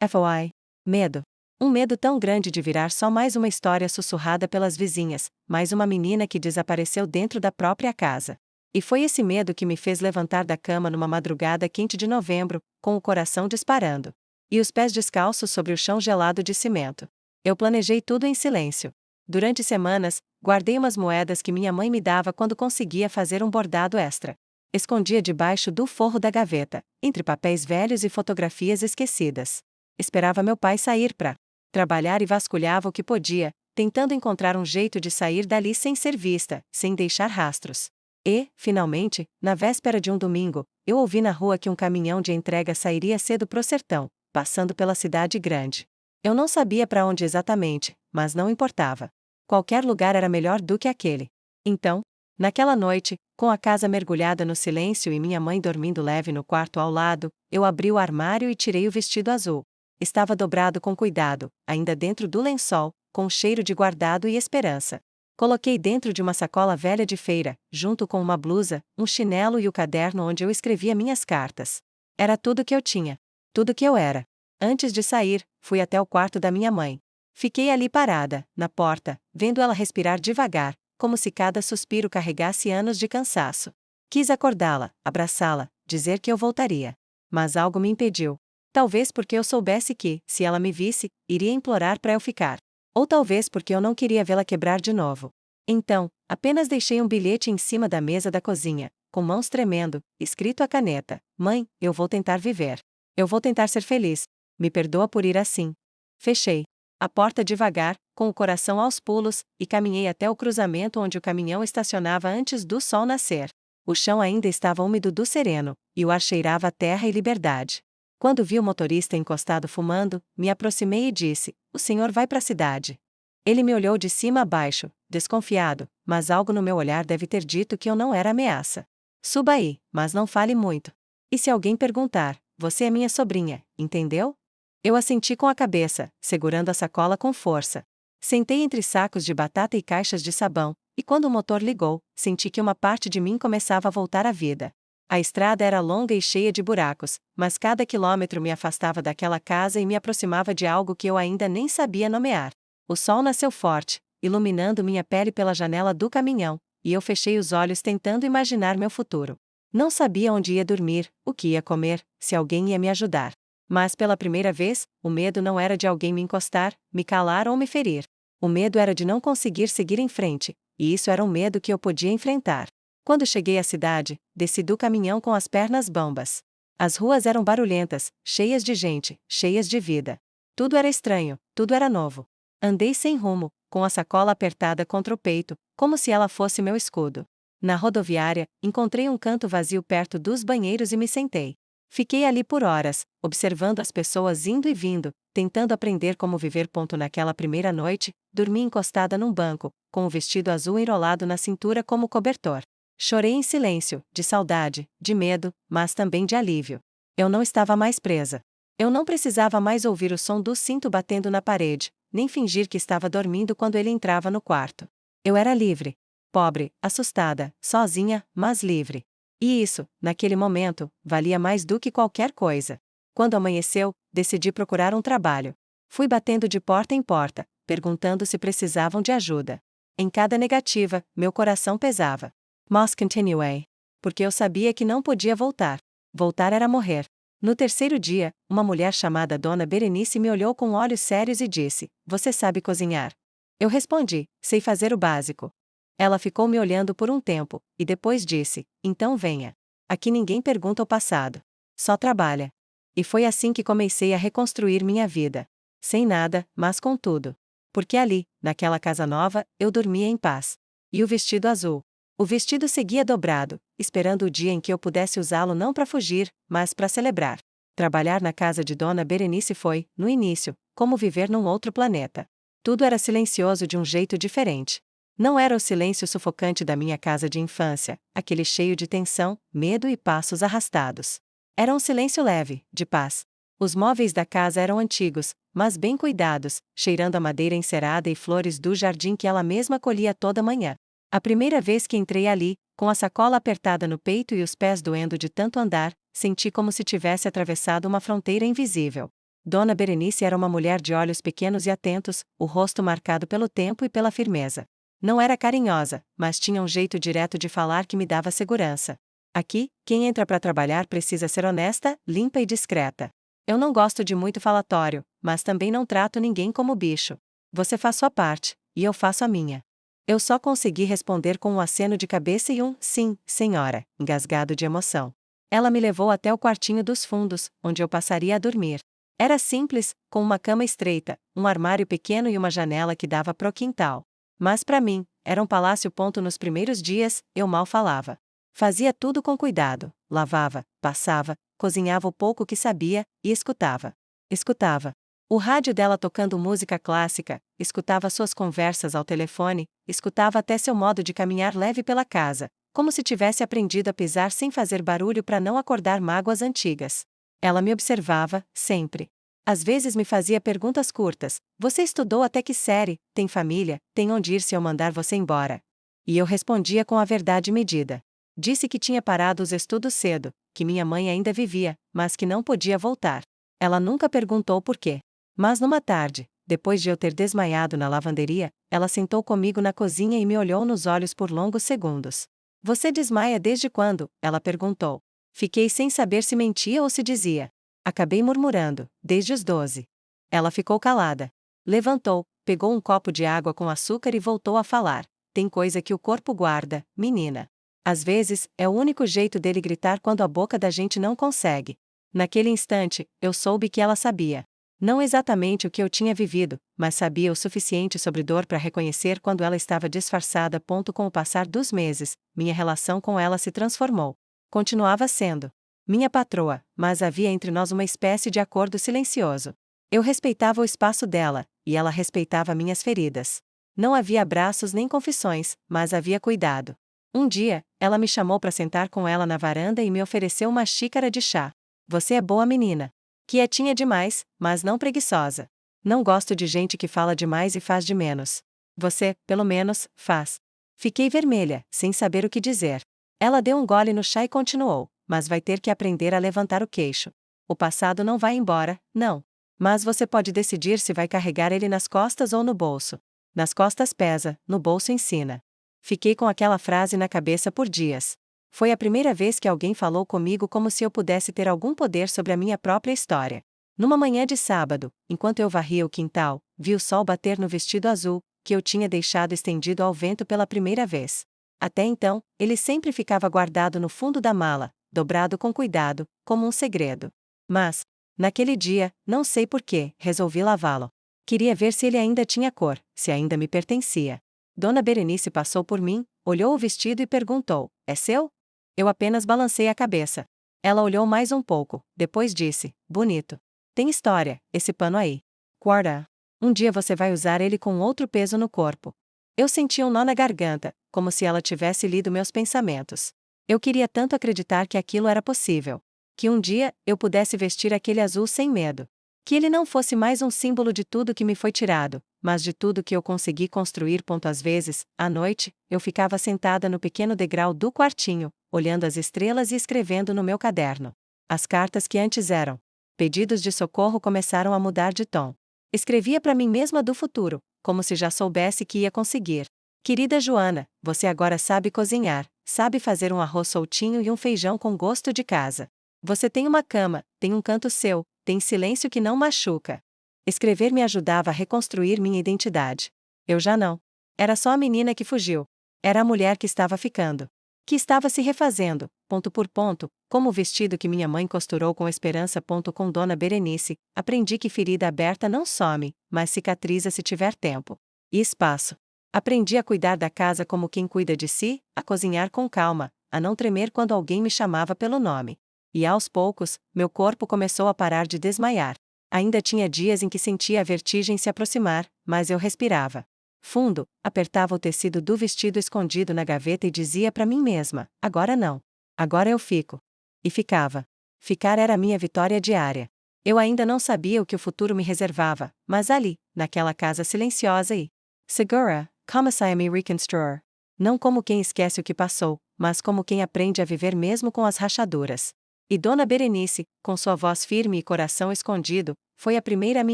Foi medo. Um medo tão grande de virar só mais uma história sussurrada pelas vizinhas, mais uma menina que desapareceu dentro da própria casa. E foi esse medo que me fez levantar da cama numa madrugada quente de novembro, com o coração disparando. E os pés descalços sobre o chão gelado de cimento. Eu planejei tudo em silêncio. Durante semanas, guardei umas moedas que minha mãe me dava quando conseguia fazer um bordado extra. Escondia debaixo do forro da gaveta, entre papéis velhos e fotografias esquecidas. Esperava meu pai sair para trabalhar e vasculhava o que podia, tentando encontrar um jeito de sair dali sem ser vista, sem deixar rastros. E, finalmente, na véspera de um domingo, eu ouvi na rua que um caminhão de entrega sairia cedo pro sertão, passando pela cidade grande. Eu não sabia para onde exatamente, mas não importava. Qualquer lugar era melhor do que aquele. Então, naquela noite, com a casa mergulhada no silêncio e minha mãe dormindo leve no quarto ao lado, eu abri o armário e tirei o vestido azul. Estava dobrado com cuidado, ainda dentro do lençol, com um cheiro de guardado e esperança. Coloquei dentro de uma sacola velha de feira, junto com uma blusa, um chinelo e o caderno onde eu escrevia minhas cartas. Era tudo que eu tinha. Tudo que eu era. Antes de sair, fui até o quarto da minha mãe. Fiquei ali parada, na porta, vendo ela respirar devagar, como se cada suspiro carregasse anos de cansaço. Quis acordá-la, abraçá-la, dizer que eu voltaria. Mas algo me impediu. Talvez porque eu soubesse que, se ela me visse, iria implorar para eu ficar. Ou talvez porque eu não queria vê-la quebrar de novo. Então, apenas deixei um bilhete em cima da mesa da cozinha, com mãos tremendo, escrito à caneta: Mãe, eu vou tentar viver. Eu vou tentar ser feliz. Me perdoa por ir assim. Fechei a porta devagar, com o coração aos pulos, e caminhei até o cruzamento onde o caminhão estacionava antes do sol nascer. O chão ainda estava úmido do sereno, e o ar cheirava a terra e liberdade. Quando vi o motorista encostado fumando, me aproximei e disse: O senhor vai para a cidade? Ele me olhou de cima a baixo, desconfiado, mas algo no meu olhar deve ter dito que eu não era ameaça. Suba aí, mas não fale muito. E se alguém perguntar: Você é minha sobrinha, entendeu? Eu assenti com a cabeça, segurando a sacola com força. Sentei entre sacos de batata e caixas de sabão, e quando o motor ligou, senti que uma parte de mim começava a voltar à vida. A estrada era longa e cheia de buracos, mas cada quilômetro me afastava daquela casa e me aproximava de algo que eu ainda nem sabia nomear. O sol nasceu forte, iluminando minha pele pela janela do caminhão, e eu fechei os olhos tentando imaginar meu futuro. Não sabia onde ia dormir, o que ia comer, se alguém ia me ajudar. Mas pela primeira vez, o medo não era de alguém me encostar, me calar ou me ferir. O medo era de não conseguir seguir em frente, e isso era um medo que eu podia enfrentar. Quando cheguei à cidade, desci do caminhão com as pernas bambas. As ruas eram barulhentas, cheias de gente, cheias de vida. Tudo era estranho, tudo era novo. Andei sem rumo, com a sacola apertada contra o peito, como se ela fosse meu escudo. Na rodoviária, encontrei um canto vazio perto dos banheiros e me sentei. Fiquei ali por horas, observando as pessoas indo e vindo, tentando aprender como viver. Naquela primeira noite, dormi encostada num banco, com o vestido azul enrolado na cintura como cobertor. Chorei em silêncio, de saudade, de medo, mas também de alívio. Eu não estava mais presa. Eu não precisava mais ouvir o som do cinto batendo na parede, nem fingir que estava dormindo quando ele entrava no quarto. Eu era livre. Pobre, assustada, sozinha, mas livre. E isso, naquele momento, valia mais do que qualquer coisa. Quando amanheceu, decidi procurar um trabalho. Fui batendo de porta em porta, perguntando se precisavam de ajuda. Em cada negativa, meu coração pesava. Must continue. Porque eu sabia que não podia voltar. Voltar era morrer. No terceiro dia, uma mulher chamada Dona Berenice me olhou com olhos sérios e disse: Você sabe cozinhar? Eu respondi: Sei fazer o básico. Ela ficou me olhando por um tempo, e depois disse: Então venha. Aqui ninguém pergunta o passado. Só trabalha. E foi assim que comecei a reconstruir minha vida. Sem nada, mas com tudo. Porque ali, naquela casa nova, eu dormia em paz. E o vestido azul. O vestido seguia dobrado, esperando o dia em que eu pudesse usá-lo não para fugir, mas para celebrar. Trabalhar na casa de Dona Berenice foi, no início, como viver num outro planeta. Tudo era silencioso de um jeito diferente. Não era o silêncio sufocante da minha casa de infância, aquele cheio de tensão, medo e passos arrastados. Era um silêncio leve, de paz. Os móveis da casa eram antigos, mas bem cuidados, cheirando a madeira encerada e flores do jardim que ela mesma colhia toda manhã. A primeira vez que entrei ali, com a sacola apertada no peito e os pés doendo de tanto andar, senti como se tivesse atravessado uma fronteira invisível. Dona Berenice era uma mulher de olhos pequenos e atentos, o rosto marcado pelo tempo e pela firmeza. Não era carinhosa, mas tinha um jeito direto de falar que me dava segurança. Aqui, quem entra para trabalhar precisa ser honesta, limpa e discreta. Eu não gosto de muito falatório, mas também não trato ninguém como bicho. Você faz sua parte, e eu faço a minha. Eu só consegui responder com um aceno de cabeça e um sim, senhora, engasgado de emoção. Ela me levou até o quartinho dos fundos, onde eu passaria a dormir. Era simples, com uma cama estreita, um armário pequeno e uma janela que dava pro quintal. Mas para mim, era um palácio. Nos primeiros dias, eu mal falava. Fazia tudo com cuidado, lavava, passava, cozinhava o pouco que sabia, e escutava. Escutava o rádio dela tocando música clássica, escutava suas conversas ao telefone, escutava até seu modo de caminhar leve pela casa, como se tivesse aprendido a pisar sem fazer barulho para não acordar mágoas antigas. Ela me observava, sempre. Às vezes me fazia perguntas curtas: você estudou até que série? Tem família? Tem onde ir se eu mandar você embora? E eu respondia com a verdade medida. Disse que tinha parado os estudos cedo, que minha mãe ainda vivia, mas que não podia voltar. Ela nunca perguntou por quê. Mas numa tarde, depois de eu ter desmaiado na lavanderia, ela sentou comigo na cozinha e me olhou nos olhos por longos segundos. Você desmaia desde quando? Ela perguntou. Fiquei sem saber se mentia ou se dizia. Acabei murmurando, desde os 12. Ela ficou calada. Levantou, pegou um copo de água com açúcar e voltou a falar. Tem coisa que o corpo guarda, menina. Às vezes, é o único jeito dele gritar quando a boca da gente não consegue. Naquele instante, eu soube que ela sabia. Não exatamente o que eu tinha vivido, mas sabia o suficiente sobre dor para reconhecer quando ela estava disfarçada. Com o passar dos meses, minha relação com ela se transformou. Continuava sendo minha patroa, mas havia entre nós uma espécie de acordo silencioso. Eu respeitava o espaço dela, e ela respeitava minhas feridas. Não havia abraços nem confissões, mas havia cuidado. Um dia, ela me chamou para sentar com ela na varanda e me ofereceu uma xícara de chá. Você é boa menina. Quietinha demais, mas não preguiçosa. Não gosto de gente que fala demais e faz de menos. Você, pelo menos, faz. Fiquei vermelha, sem saber o que dizer. Ela deu um gole no chá e continuou, mas vai ter que aprender a levantar o queixo. O passado não vai embora, não. Mas você pode decidir se vai carregar ele nas costas ou no bolso. Nas costas pesa, no bolso ensina. Fiquei com aquela frase na cabeça por dias. Foi a primeira vez que alguém falou comigo como se eu pudesse ter algum poder sobre a minha própria história. Numa manhã de sábado, enquanto eu varria o quintal, vi o sol bater no vestido azul, que eu tinha deixado estendido ao vento pela primeira vez. Até então, ele sempre ficava guardado no fundo da mala, dobrado com cuidado, como um segredo. Mas, naquele dia, não sei porquê, resolvi lavá-lo. Queria ver se ele ainda tinha cor, se ainda me pertencia. Dona Berenice passou por mim, olhou o vestido e perguntou: é seu? Eu apenas balancei a cabeça. Ela olhou mais um pouco, depois disse: bonito. Tem história, esse pano aí. Guarda. Um dia você vai usar ele com outro peso no corpo. Eu senti um nó na garganta, como se ela tivesse lido meus pensamentos. Eu queria tanto acreditar que aquilo era possível. Que um dia, eu pudesse vestir aquele azul sem medo. Que ele não fosse mais um símbolo de tudo que me foi tirado, mas de tudo que eu consegui construir. Às vezes, à noite, eu ficava sentada no pequeno degrau do quartinho, olhando as estrelas e escrevendo no meu caderno. As cartas que antes eram pedidos de socorro começaram a mudar de tom. Escrevia para mim mesma do futuro, como se já soubesse que ia conseguir. Querida Joana, você agora sabe cozinhar, sabe fazer um arroz soltinho e um feijão com gosto de casa. Você tem uma cama, tem um canto seu, tem silêncio que não machuca. Escrever me ajudava a reconstruir minha identidade. Eu já não. Era só a menina que fugiu. Era a mulher que estava ficando. Que estava se refazendo, ponto por ponto, como o vestido que minha mãe costurou com esperança. Com Dona Berenice, aprendi que ferida aberta não some, mas cicatriza se tiver tempo e espaço. Aprendi a cuidar da casa como quem cuida de si, a cozinhar com calma, a não tremer quando alguém me chamava pelo nome. E aos poucos, meu corpo começou a parar de desmaiar. Ainda tinha dias em que sentia a vertigem se aproximar, mas eu respirava fundo, apertava o tecido do vestido escondido na gaveta e dizia para mim mesma: agora não. Agora eu fico. E ficava. Ficar era a minha vitória diária. Eu ainda não sabia o que o futuro me reservava, mas ali, naquela casa silenciosa e segura, comecei a me reconstruir. Não como quem esquece o que passou, mas como quem aprende a viver mesmo com as rachaduras. E Dona Berenice, com sua voz firme e coração escondido, foi a primeira a me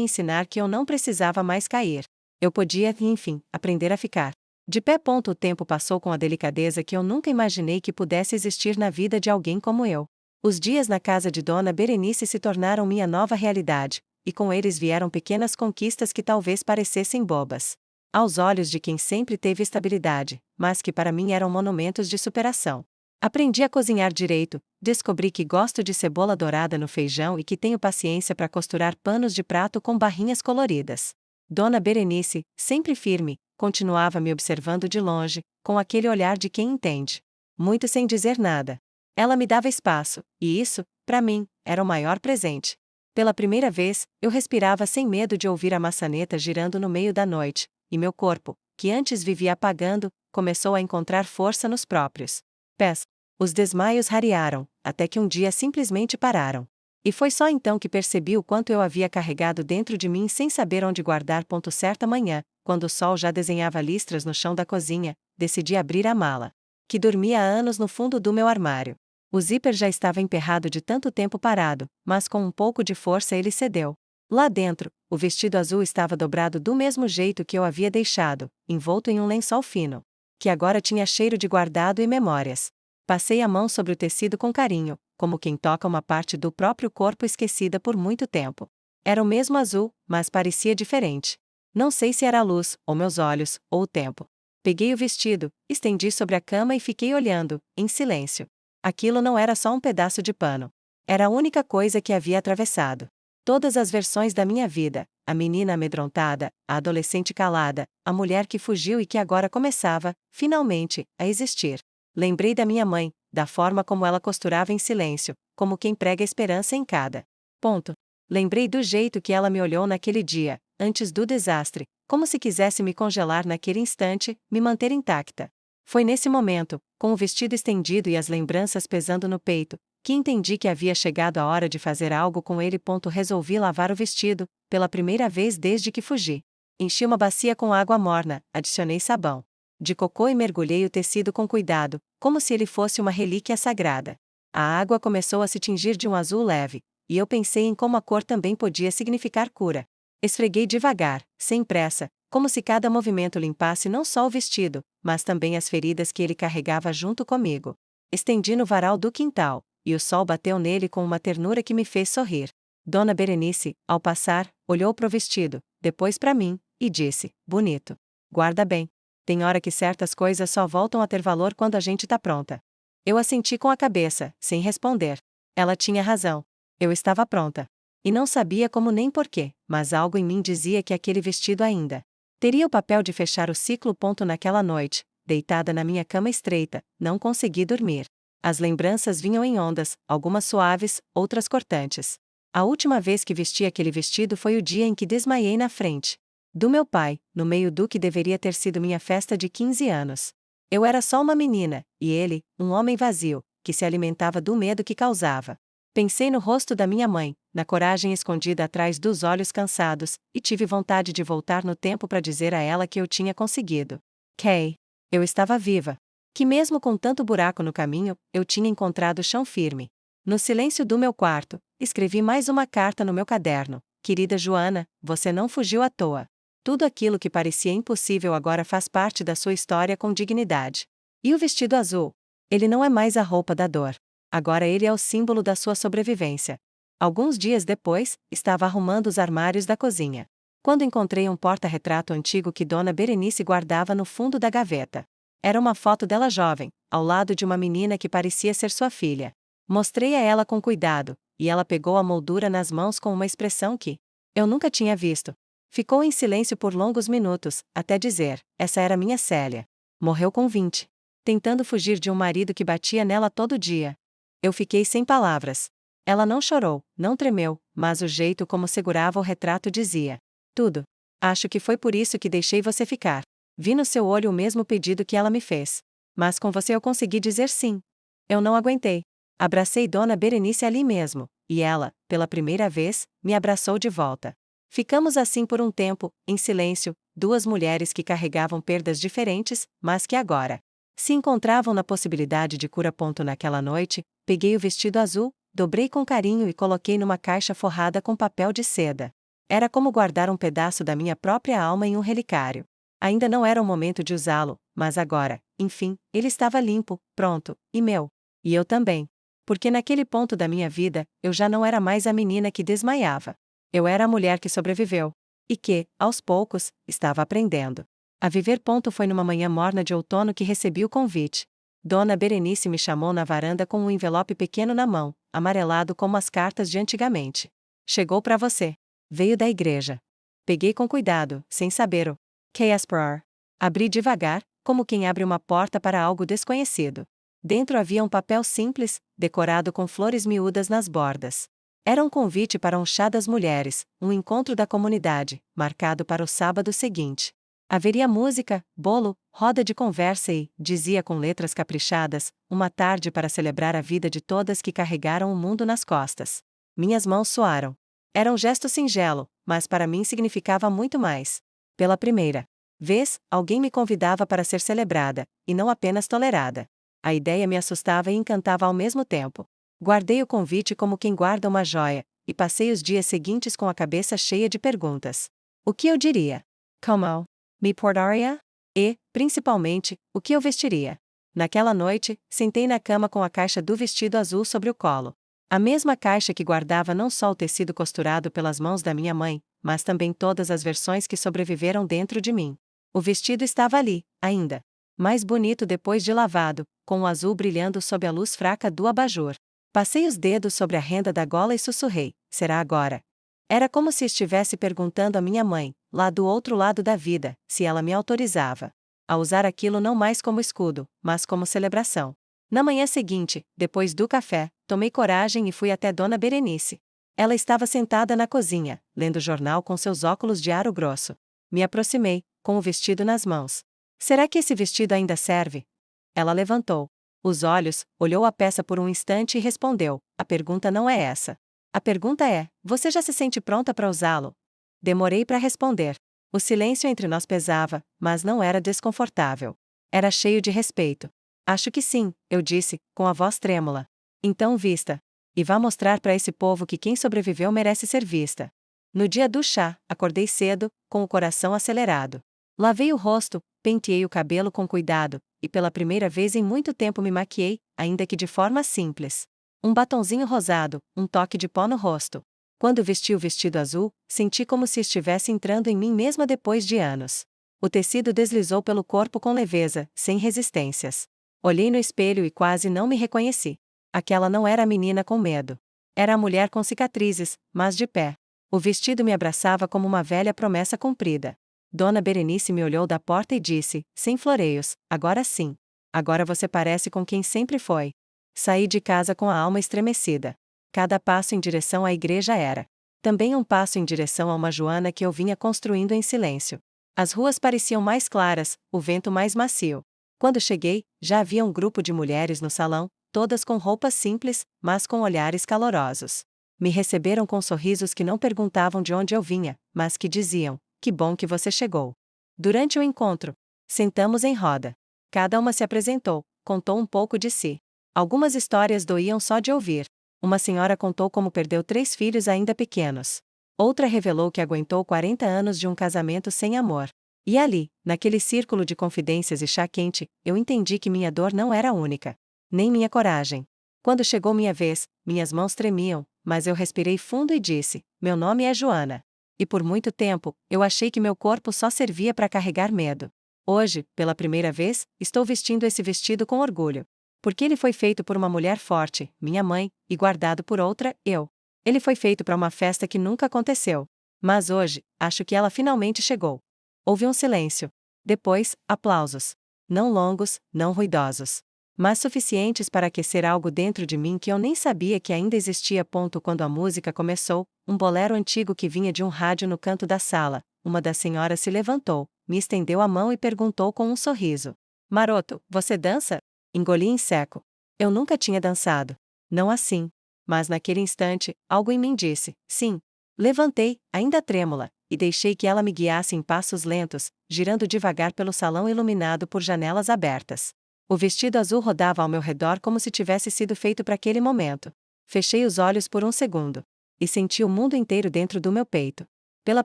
ensinar que eu não precisava mais cair. Eu podia, enfim, aprender a ficar de pé. O tempo passou com a delicadeza que eu nunca imaginei que pudesse existir na vida de alguém como eu. Os dias na casa de Dona Berenice se tornaram minha nova realidade, e com eles vieram pequenas conquistas que talvez parecessem bobas aos olhos de quem sempre teve estabilidade, mas que para mim eram monumentos de superação. Aprendi a cozinhar direito, descobri que gosto de cebola dourada no feijão e que tenho paciência para costurar panos de prato com barrinhas coloridas. Dona Berenice, sempre firme, continuava me observando de longe, com aquele olhar de quem entende muito sem dizer nada. Ela me dava espaço, e isso, para mim, era o maior presente. Pela primeira vez, eu respirava sem medo de ouvir a maçaneta girando no meio da noite, e meu corpo, que antes vivia apagando, começou a encontrar força nos próprios pés. Os desmaios rarearam, até que um dia simplesmente pararam. E foi só então que percebi o quanto eu havia carregado dentro de mim sem saber onde guardar. Certa manhã, quando o sol já desenhava listras no chão da cozinha, decidi abrir a mala, que dormia há anos no fundo do meu armário. O zíper já estava emperrado de tanto tempo parado, mas com um pouco de força ele cedeu. Lá dentro, o vestido azul estava dobrado do mesmo jeito que eu havia deixado, envolto em um lençol fino, que agora tinha cheiro de guardado e memórias. Passei a mão sobre o tecido com carinho, como quem toca uma parte do próprio corpo esquecida por muito tempo. Era o mesmo azul, mas parecia diferente. Não sei se era a luz, ou meus olhos, ou o tempo. Peguei o vestido, estendi sobre a cama e fiquei olhando, em silêncio. Aquilo não era só um pedaço de pano. Era a única coisa que havia atravessado todas as versões da minha vida: a menina amedrontada, a adolescente calada, a mulher que fugiu e que agora começava, finalmente, a existir. Lembrei da minha mãe, da forma como ela costurava em silêncio, como quem prega esperança em cada ponto. Lembrei do jeito que ela me olhou naquele dia, antes do desastre, como se quisesse me congelar naquele instante, me manter intacta. Foi nesse momento, com o vestido estendido e as lembranças pesando no peito, que entendi que havia chegado a hora de fazer algo com ele. Resolvi lavar o vestido, pela primeira vez desde que fugi. Enchi uma bacia com água morna, adicionei sabão de cocô e mergulhei o tecido com cuidado, como se ele fosse uma relíquia sagrada. A água começou a se tingir de um azul leve, e eu pensei em como a cor também podia significar cura. Esfreguei devagar, sem pressa, como se cada movimento limpasse não só o vestido, mas também as feridas que ele carregava junto comigo. Estendi no varal do quintal, e o sol bateu nele com uma ternura que me fez sorrir. Dona Berenice, ao passar, olhou pro vestido, depois para mim, e disse: "Bonito. Guarda bem. Tem hora que certas coisas só voltam a ter valor quando a gente tá pronta." Eu assenti com a cabeça, sem responder. Ela tinha razão. Eu estava pronta. E não sabia como nem porquê, mas algo em mim dizia que aquele vestido ainda teria o papel de fechar o ciclo. Naquela noite, deitada na minha cama estreita, não consegui dormir. As lembranças vinham em ondas, algumas suaves, outras cortantes. A última vez que vesti aquele vestido foi o dia em que desmaiei na frente do meu pai, no meio do que deveria ter sido minha festa de 15 anos. Eu era só uma menina, e ele, um homem vazio, que se alimentava do medo que causava. Pensei no rosto da minha mãe, na coragem escondida atrás dos olhos cansados, e tive vontade de voltar no tempo para dizer a ela que eu tinha conseguido. Kay. Eu estava viva. Que mesmo com tanto buraco no caminho, eu tinha encontrado o chão firme. No silêncio do meu quarto, escrevi mais uma carta no meu caderno. Querida Joana, você não fugiu à toa. Tudo aquilo que parecia impossível agora faz parte da sua história com dignidade. E o vestido azul? Ele não é mais a roupa da dor. Agora ele é o símbolo da sua sobrevivência. Alguns dias depois, estava arrumando os armários da cozinha, quando encontrei um porta-retrato antigo que Dona Berenice guardava no fundo da gaveta. Era uma foto dela jovem, ao lado de uma menina que parecia ser sua filha. Mostrei a ela com cuidado, e ela pegou a moldura nas mãos com uma expressão que eu nunca tinha visto. Ficou em silêncio por longos minutos, até dizer: "Essa era minha Célia. Morreu com 20. Tentando fugir de um marido que batia nela todo dia." Eu fiquei sem palavras. Ela não chorou, não tremeu, mas o jeito como segurava o retrato dizia tudo. "Acho que foi por isso que deixei você ficar. Vi no seu olho o mesmo pedido que ela me fez. Mas com você eu consegui dizer sim." Eu não aguentei. Abracei Dona Berenice ali mesmo, e ela, pela primeira vez, me abraçou de volta. Ficamos assim por um tempo, em silêncio, duas mulheres que carregavam perdas diferentes, mas que agora se encontravam na possibilidade de cura. Naquela noite, peguei o vestido azul, dobrei com carinho e coloquei numa caixa forrada com papel de seda. Era como guardar um pedaço da minha própria alma em um relicário. Ainda não era o momento de usá-lo, mas agora, enfim, ele estava limpo, pronto, e meu. E eu também. Porque naquele ponto da minha vida, eu já não era mais a menina que desmaiava. Eu era a mulher que sobreviveu. E que, aos poucos, estava aprendendo a viver. Foi numa manhã morna de outono que recebi o convite. Dona Berenice me chamou na varanda com um envelope pequeno na mão, amarelado como as cartas de antigamente. "Chegou para você. Veio da igreja." Peguei com cuidado, sem saber o que esperar. Abri devagar, como quem abre uma porta para algo desconhecido. Dentro havia um papel simples, decorado com flores miúdas nas bordas. Era um convite para um chá das mulheres, um encontro da comunidade, marcado para o sábado seguinte. Haveria música, bolo, roda de conversa e, dizia com letras caprichadas, uma tarde para celebrar a vida de todas que carregaram o mundo nas costas. Minhas mãos suaram. Era um gesto singelo, mas para mim significava muito mais. Pela primeira vez, alguém me convidava para ser celebrada, e não apenas tolerada. A ideia me assustava e encantava ao mesmo tempo. Guardei o convite como quem guarda uma joia, e passei os dias seguintes com a cabeça cheia de perguntas. O que eu diria? Como me portaria? E, principalmente, o que eu vestiria? Naquela noite, sentei na cama com a caixa do vestido azul sobre o colo. A mesma caixa que guardava não só o tecido costurado pelas mãos da minha mãe, mas também todas as versões que sobreviveram dentro de mim. O vestido estava ali, ainda. Mais bonito depois de lavado, com o azul brilhando sob a luz fraca do abajur. Passei os dedos sobre a renda da gola e sussurrei: será agora? Era como se estivesse perguntando à minha mãe, lá do outro lado da vida, se ela me autorizava a usar aquilo não mais como escudo, mas como celebração. Na manhã seguinte, depois do café, tomei coragem e fui até Dona Berenice. Ela estava sentada na cozinha, lendo jornal com seus óculos de aro grosso. Me aproximei, com o vestido nas mãos. Será que esse vestido ainda serve? Ela levantou os olhos, olhou a peça por um instante e respondeu: a pergunta não é essa. A pergunta é: você já se sente pronta para usá-lo? Demorei para responder. O silêncio entre nós pesava, mas não era desconfortável. Era cheio de respeito. Acho que sim, eu disse, com a voz trêmula. Então vista. E vá mostrar para esse povo que quem sobreviveu merece ser vista. No dia do chá, acordei cedo, com o coração acelerado. Lavei o rosto, penteei o cabelo com cuidado, e pela primeira vez em muito tempo me maquiei, ainda que de forma simples. Um batonzinho rosado, um toque de pó no rosto. Quando vesti o vestido azul, senti como se estivesse entrando em mim mesma depois de anos. O tecido deslizou pelo corpo com leveza, sem resistências. Olhei no espelho e quase não me reconheci. Aquela não era a menina com medo. Era a mulher com cicatrizes, mas de pé. O vestido me abraçava como uma velha promessa cumprida. Dona Berenice me olhou da porta e disse, sem floreios: agora sim. Agora você parece com quem sempre foi. Saí de casa com a alma estremecida. Cada passo em direção à igreja era também um passo em direção a uma Joana que eu vinha construindo em silêncio. As ruas pareciam mais claras, o vento mais macio. Quando cheguei, já havia um grupo de mulheres no salão, todas com roupas simples, mas com olhares calorosos. Me receberam com sorrisos que não perguntavam de onde eu vinha, mas que diziam: que bom que você chegou. Durante o encontro, sentamos em roda. Cada uma se apresentou, contou um pouco de si. Algumas histórias doíam só de ouvir. Uma senhora contou como perdeu 3 filhos ainda pequenos. Outra revelou que aguentou 40 anos de um casamento sem amor. E ali, naquele círculo de confidências e chá quente, eu entendi que minha dor não era única. Nem minha coragem. Quando chegou minha vez, minhas mãos tremiam, mas eu respirei fundo e disse: meu nome é Joana. E por muito tempo, eu achei que meu corpo só servia para carregar medo. Hoje, pela primeira vez, estou vestindo esse vestido com orgulho. Porque ele foi feito por uma mulher forte, minha mãe, e guardado por outra, eu. Ele foi feito para uma festa que nunca aconteceu. Mas hoje, acho que ela finalmente chegou. Houve um silêncio. Depois, aplausos. Não longos, não ruidosos. Mas suficientes para aquecer algo dentro de mim que eu nem sabia que ainda existia. Quando a música começou, um bolero antigo que vinha de um rádio no canto da sala, uma das senhoras se levantou, me estendeu a mão e perguntou com um sorriso: Maroto, você dança? Engoli em seco. Eu nunca tinha dançado. Não assim. Mas naquele instante, algo em mim disse: sim. Levantei, ainda trêmula, e deixei que ela me guiasse em passos lentos, girando devagar pelo salão iluminado por janelas abertas. O vestido azul rodava ao meu redor como se tivesse sido feito para aquele momento. Fechei os olhos por um segundo. E senti o mundo inteiro dentro do meu peito. Pela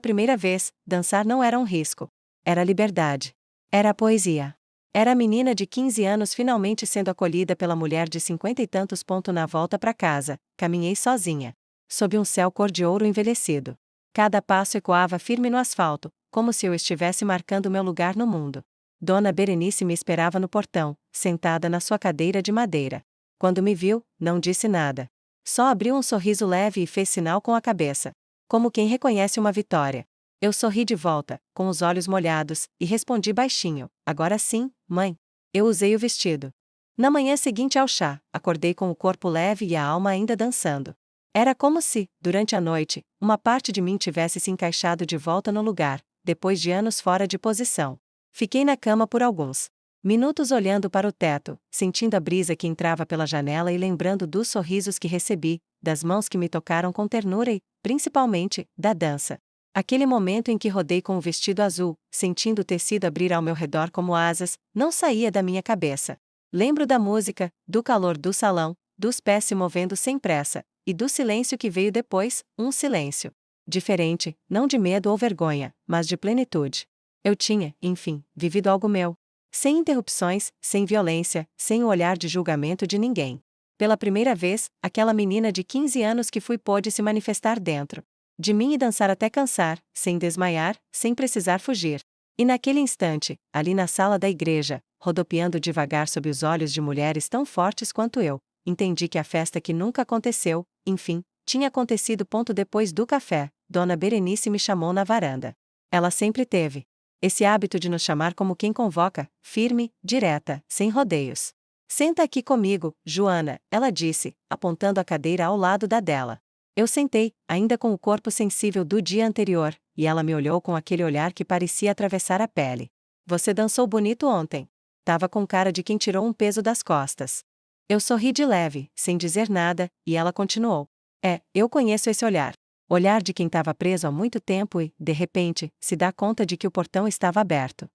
primeira vez, dançar não era um risco. Era liberdade. Era a poesia. Era a menina de 15 anos finalmente sendo acolhida pela mulher de 50 e tantos. Na volta para casa, caminhei sozinha. Sob um céu cor de ouro envelhecido. Cada passo ecoava firme no asfalto, como se eu estivesse marcando meu lugar no mundo. Dona Berenice me esperava no portão, sentada na sua cadeira de madeira. Quando me viu, não disse nada. Só abriu um sorriso leve e fez sinal com a cabeça. Como quem reconhece uma vitória. Eu sorri de volta, com os olhos molhados, e respondi baixinho: agora sim, mãe. Eu usei o vestido. Na manhã seguinte ao chá, acordei com o corpo leve e a alma ainda dançando. Era como se, durante a noite, uma parte de mim tivesse se encaixado de volta no lugar, depois de anos fora de posição. Fiquei na cama por alguns Minutos olhando para o teto, sentindo a brisa que entrava pela janela e lembrando dos sorrisos que recebi, das mãos que me tocaram com ternura e, principalmente, da dança. Aquele momento em que rodei com o vestido azul, sentindo o tecido abrir ao meu redor como asas, não saía da minha cabeça. Lembro da música, do calor do salão, dos pés se movendo sem pressa, e do silêncio que veio depois, um silêncio diferente, não de medo ou vergonha, mas de plenitude. Eu tinha, enfim, vivido algo meu. Sem interrupções, sem violência, sem o olhar de julgamento de ninguém. Pela primeira vez, aquela menina de 15 anos que fui pôde se manifestar dentro de mim e dançar até cansar, sem desmaiar, sem precisar fugir. E naquele instante, ali na sala da igreja, rodopiando devagar sob os olhos de mulheres tão fortes quanto eu, entendi que a festa que nunca aconteceu, enfim, tinha acontecido. Depois do café, Dona Berenice me chamou na varanda. Ela sempre teve esse hábito de nos chamar como quem convoca, firme, direta, sem rodeios. Senta aqui comigo, Joana, ela disse, apontando a cadeira ao lado da dela. Eu sentei, ainda com o corpo sensível do dia anterior, e ela me olhou com aquele olhar que parecia atravessar a pele. Você dançou bonito ontem. Tava com cara de quem tirou um peso das costas. Eu sorri de leve, sem dizer nada, e ela continuou. Eu conheço esse olhar. Olhar de quem estava preso há muito tempo e, de repente, se dá conta de que o portão estava aberto.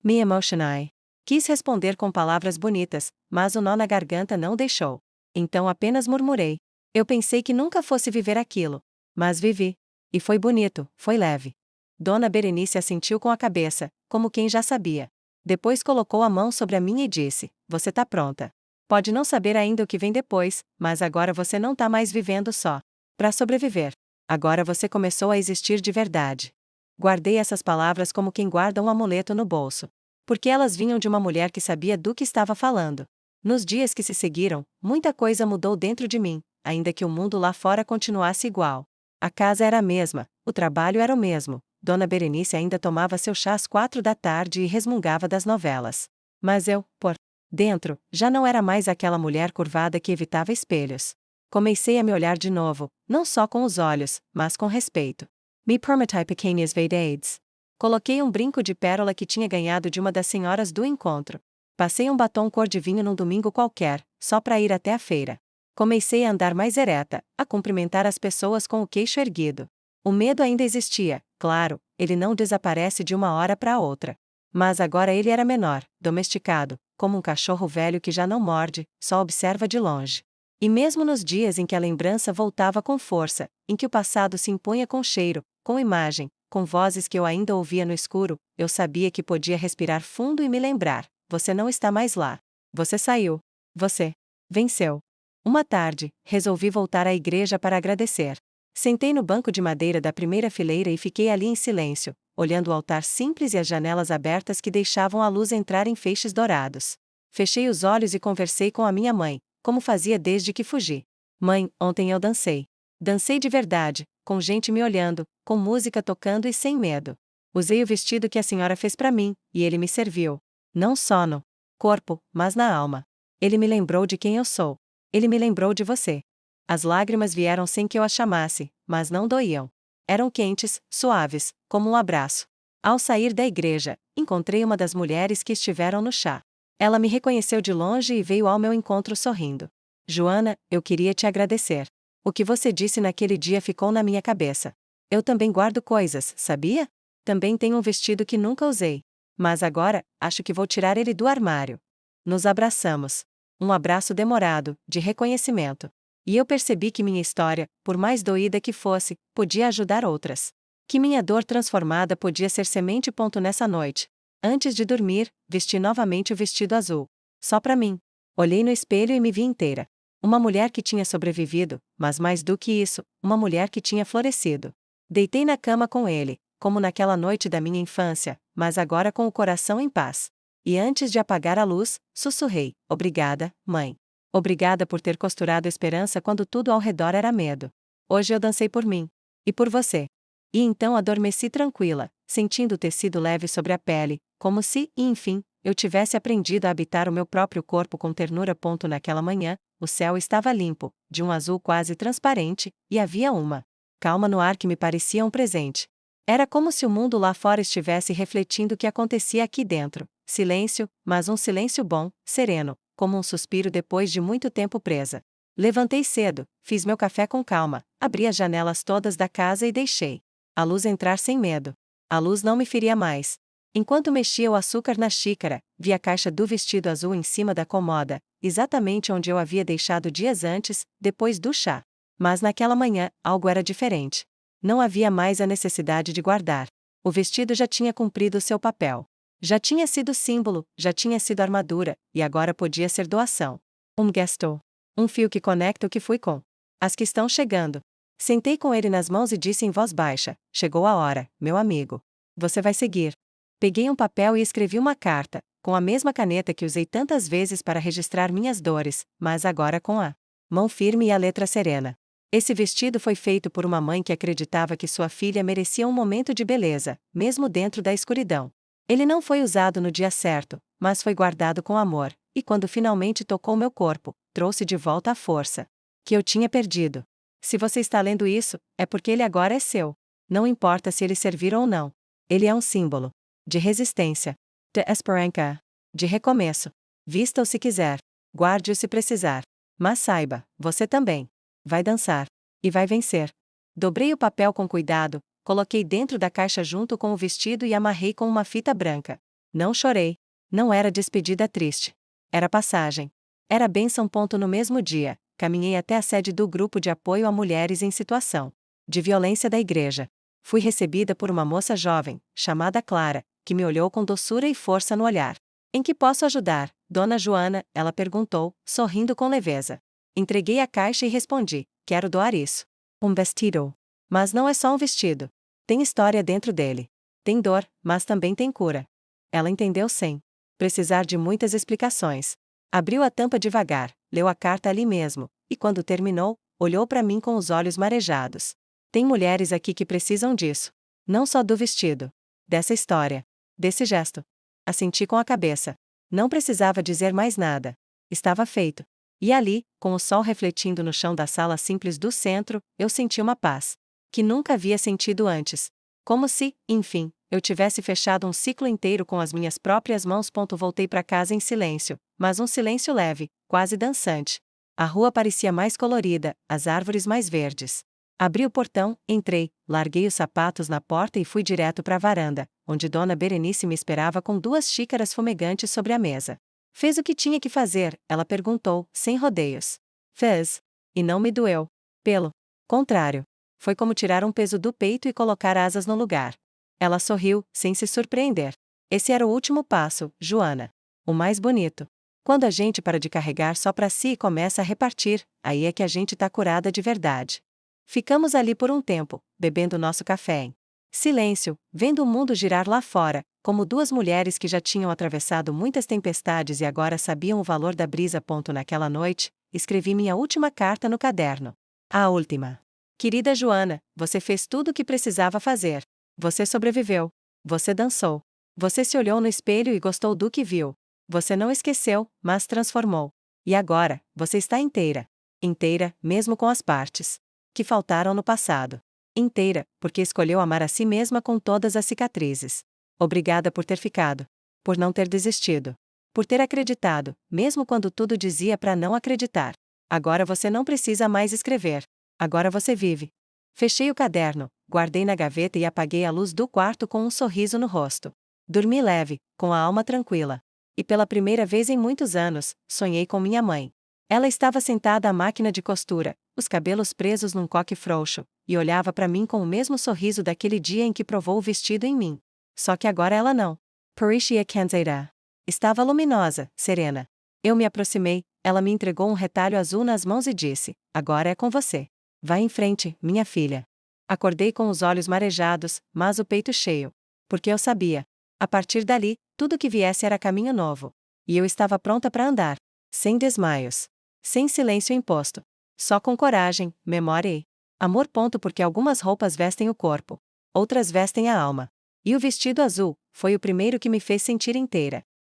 Me emocionei. Quis responder com palavras bonitas, mas o nó na garganta não deixou. Então apenas murmurei. Eu pensei que nunca fosse viver aquilo. Mas vivi. E foi bonito, foi leve. Dona Berenice assentiu com a cabeça, como quem já sabia. Depois colocou a mão sobre a minha e disse: Você tá pronta. Pode não saber ainda o que vem depois, mas agora você não tá mais vivendo só para sobreviver. Agora você começou a existir de verdade. Guardei essas palavras como quem guarda um amuleto no bolso. Porque elas vinham de uma mulher que sabia do que estava falando. Nos dias que se seguiram, muita coisa mudou dentro de mim, ainda que o mundo lá fora continuasse igual. A casa era a mesma, o trabalho era o mesmo, Dona Berenice ainda tomava seu chá às 4 da tarde e resmungava das novelas. Mas eu, por dentro, já não era mais aquela mulher curvada que evitava espelhos. Comecei a me olhar de novo, não só com os olhos, mas com respeito. Me permitai pequenas vaidades. Coloquei um brinco de pérola que tinha ganhado de uma das senhoras do encontro. Passei um batom cor de vinho num domingo qualquer, só para ir até a feira. Comecei a andar mais ereta, a cumprimentar as pessoas com o queixo erguido. O medo ainda existia, claro, ele não desaparece de uma hora para outra. Mas agora ele era menor, domesticado, como um cachorro velho que já não morde, só observa de longe. E mesmo nos dias em que a lembrança voltava com força, em que o passado se impunha com cheiro, com imagem, com vozes que eu ainda ouvia no escuro, eu sabia que podia respirar fundo e me lembrar: você não está mais lá. Você saiu. Você venceu. Uma tarde, resolvi voltar à igreja para agradecer. Sentei no banco de madeira da primeira fileira e fiquei ali em silêncio, olhando o altar simples e as janelas abertas que deixavam a luz entrar em feixes dourados. Fechei os olhos e conversei com a minha mãe, como fazia desde que fugi. Mãe, ontem eu dancei. Dancei de verdade, com gente me olhando, com música tocando e sem medo. Usei o vestido que a senhora fez para mim, e ele me serviu. Não só no corpo, mas na alma. Ele me lembrou de quem eu sou. Ele me lembrou de você. As lágrimas vieram sem que eu as chamasse, mas não doíam. Eram quentes, suaves, como um abraço. Ao sair da igreja, encontrei uma das mulheres que estiveram no chá. Ela me reconheceu de longe e veio ao meu encontro sorrindo. Joana, eu queria te agradecer. O que você disse naquele dia ficou na minha cabeça. Eu também guardo coisas, sabia? Também tenho um vestido que nunca usei. Mas agora, acho que vou tirar ele do armário. Nos abraçamos. Um abraço demorado, de reconhecimento. E eu percebi que minha história, por mais doída que fosse, podia ajudar outras. Que minha dor transformada podia ser semente. Nessa noite. Antes de dormir, vesti novamente o vestido azul. Só para mim. Olhei no espelho e me vi inteira. Uma mulher que tinha sobrevivido, mas mais do que isso, uma mulher que tinha florescido. Deitei na cama com ele, como naquela noite da minha infância, mas agora com o coração em paz. E antes de apagar a luz, sussurrei: Obrigada, mãe. Obrigada por ter costurado esperança quando tudo ao redor era medo. Hoje eu dancei por mim. E por você. E então adormeci tranquila, sentindo o tecido leve sobre a pele, como se, enfim, eu tivesse aprendido a habitar o meu próprio corpo com ternura. Naquela manhã, o céu estava limpo, de um azul quase transparente, e havia uma calma no ar que me parecia um presente. Era como se o mundo lá fora estivesse refletindo o que acontecia aqui dentro. Silêncio, mas um silêncio bom, sereno, como um suspiro depois de muito tempo presa. Levantei cedo, fiz meu café com calma, abri as janelas todas da casa e deixei a luz entrar sem medo. A luz não me feria mais. Enquanto mexia o açúcar na xícara, vi a caixa do vestido azul em cima da cômoda, exatamente onde eu havia deixado dias antes, depois do chá. Mas naquela manhã, algo era diferente. Não havia mais a necessidade de guardar. O vestido já tinha cumprido seu papel. Já tinha sido símbolo, já tinha sido armadura, e agora podia ser doação. Um gesto. Um fio que conecta o que fui com as que estão chegando. Sentei com ele nas mãos e disse em voz baixa: chegou a hora, meu amigo. Você vai seguir. Peguei um papel e escrevi uma carta, com a mesma caneta que usei tantas vezes para registrar minhas dores, mas agora com a mão firme e a letra serena. Esse vestido foi feito por uma mãe que acreditava que sua filha merecia um momento de beleza, mesmo dentro da escuridão. Ele não foi usado no dia certo, mas foi guardado com amor, e quando finalmente tocou meu corpo, trouxe de volta a força que eu tinha perdido. Se você está lendo isso, é porque ele agora é seu. Não importa se ele servir ou não. Ele é um símbolo de resistência, de esperança, de recomeço. Vista-o se quiser, guarde-o se precisar. Mas saiba, você também vai dançar e vai vencer. Dobrei o papel com cuidado, coloquei dentro da caixa junto com o vestido e amarrei com uma fita branca. Não chorei. Não era despedida triste. Era passagem. Era bênção. No mesmo dia, caminhei até a sede do grupo de apoio a mulheres em situação de violência da igreja. Fui recebida por uma moça jovem, chamada Clara, que me olhou com doçura e força no olhar. Em que posso ajudar, Dona Joana? Ela perguntou, sorrindo com leveza. Entreguei a caixa e respondi: quero doar isso. Um vestido. Mas não é só um vestido. Tem história dentro dele. Tem dor, mas também tem cura. Ela entendeu sem precisar de muitas explicações. Abriu a tampa devagar, leu a carta ali mesmo, e quando terminou, olhou para mim com os olhos marejados. Tem mulheres aqui que precisam disso. Não só do vestido. Dessa história. Desse gesto. Assenti com a cabeça. Não precisava dizer mais nada. Estava feito. E ali, com o sol refletindo no chão da sala simples do centro, eu senti uma paz que nunca havia sentido antes. Como se, enfim, eu tivesse fechado um ciclo inteiro com as minhas próprias mãos. Voltei para casa em silêncio, mas um silêncio leve, quase dançante. A rua parecia mais colorida, as árvores mais verdes. Abri o portão, entrei, larguei os sapatos na porta e fui direto para a varanda, onde Dona Berenice me esperava com 2 xícaras fumegantes sobre a mesa. Fez o que tinha que fazer? Ela perguntou, sem rodeios. Fez. E não me doeu. Pelo contrário. Foi como tirar um peso do peito e colocar asas no lugar. Ela sorriu, sem se surpreender. Esse era o último passo, Joana. O mais bonito. Quando a gente para de carregar só para si e começa a repartir, aí é que a gente tá curada de verdade. Ficamos ali por um tempo, bebendo nosso café em silêncio, vendo o mundo girar lá fora, como 2 mulheres que já tinham atravessado muitas tempestades e agora sabiam o valor da brisa. Naquela noite, escrevi minha última carta no caderno. A última. Querida Joana, você fez tudo o que precisava fazer. Você sobreviveu. Você dançou. Você se olhou no espelho e gostou do que viu. Você não esqueceu, mas transformou. E agora, você está inteira. Inteira, mesmo com as partes que faltaram no passado. Inteira, porque escolheu amar a si mesma com todas as cicatrizes. Obrigada por ter ficado. Por não ter desistido. Por ter acreditado, mesmo quando tudo dizia para não acreditar. Agora você não precisa mais escrever. Agora você vive. Fechei o caderno, guardei na gaveta e apaguei a luz do quarto com um sorriso no rosto. Dormi leve, com a alma tranquila. E pela primeira vez em muitos anos, sonhei com minha mãe. Ela estava sentada à máquina de costura, os cabelos presos num coque frouxo, e olhava para mim com o mesmo sorriso daquele dia em que provou o vestido em mim. Só que agora ela não. Parecia canseira. Estava luminosa, serena. Eu me aproximei, ela me entregou um retalho azul nas mãos e disse: agora é com você. Vá em frente, minha filha. Acordei com os olhos marejados, mas o peito cheio. Porque eu sabia. A partir dali, tudo que viesse era caminho novo. E eu estava pronta para andar. Sem desmaios. Sem silêncio imposto. Só com coragem, memória e amor. Porque algumas roupas vestem o corpo. Outras vestem a alma. E o vestido azul foi o primeiro que me fez sentir inteira.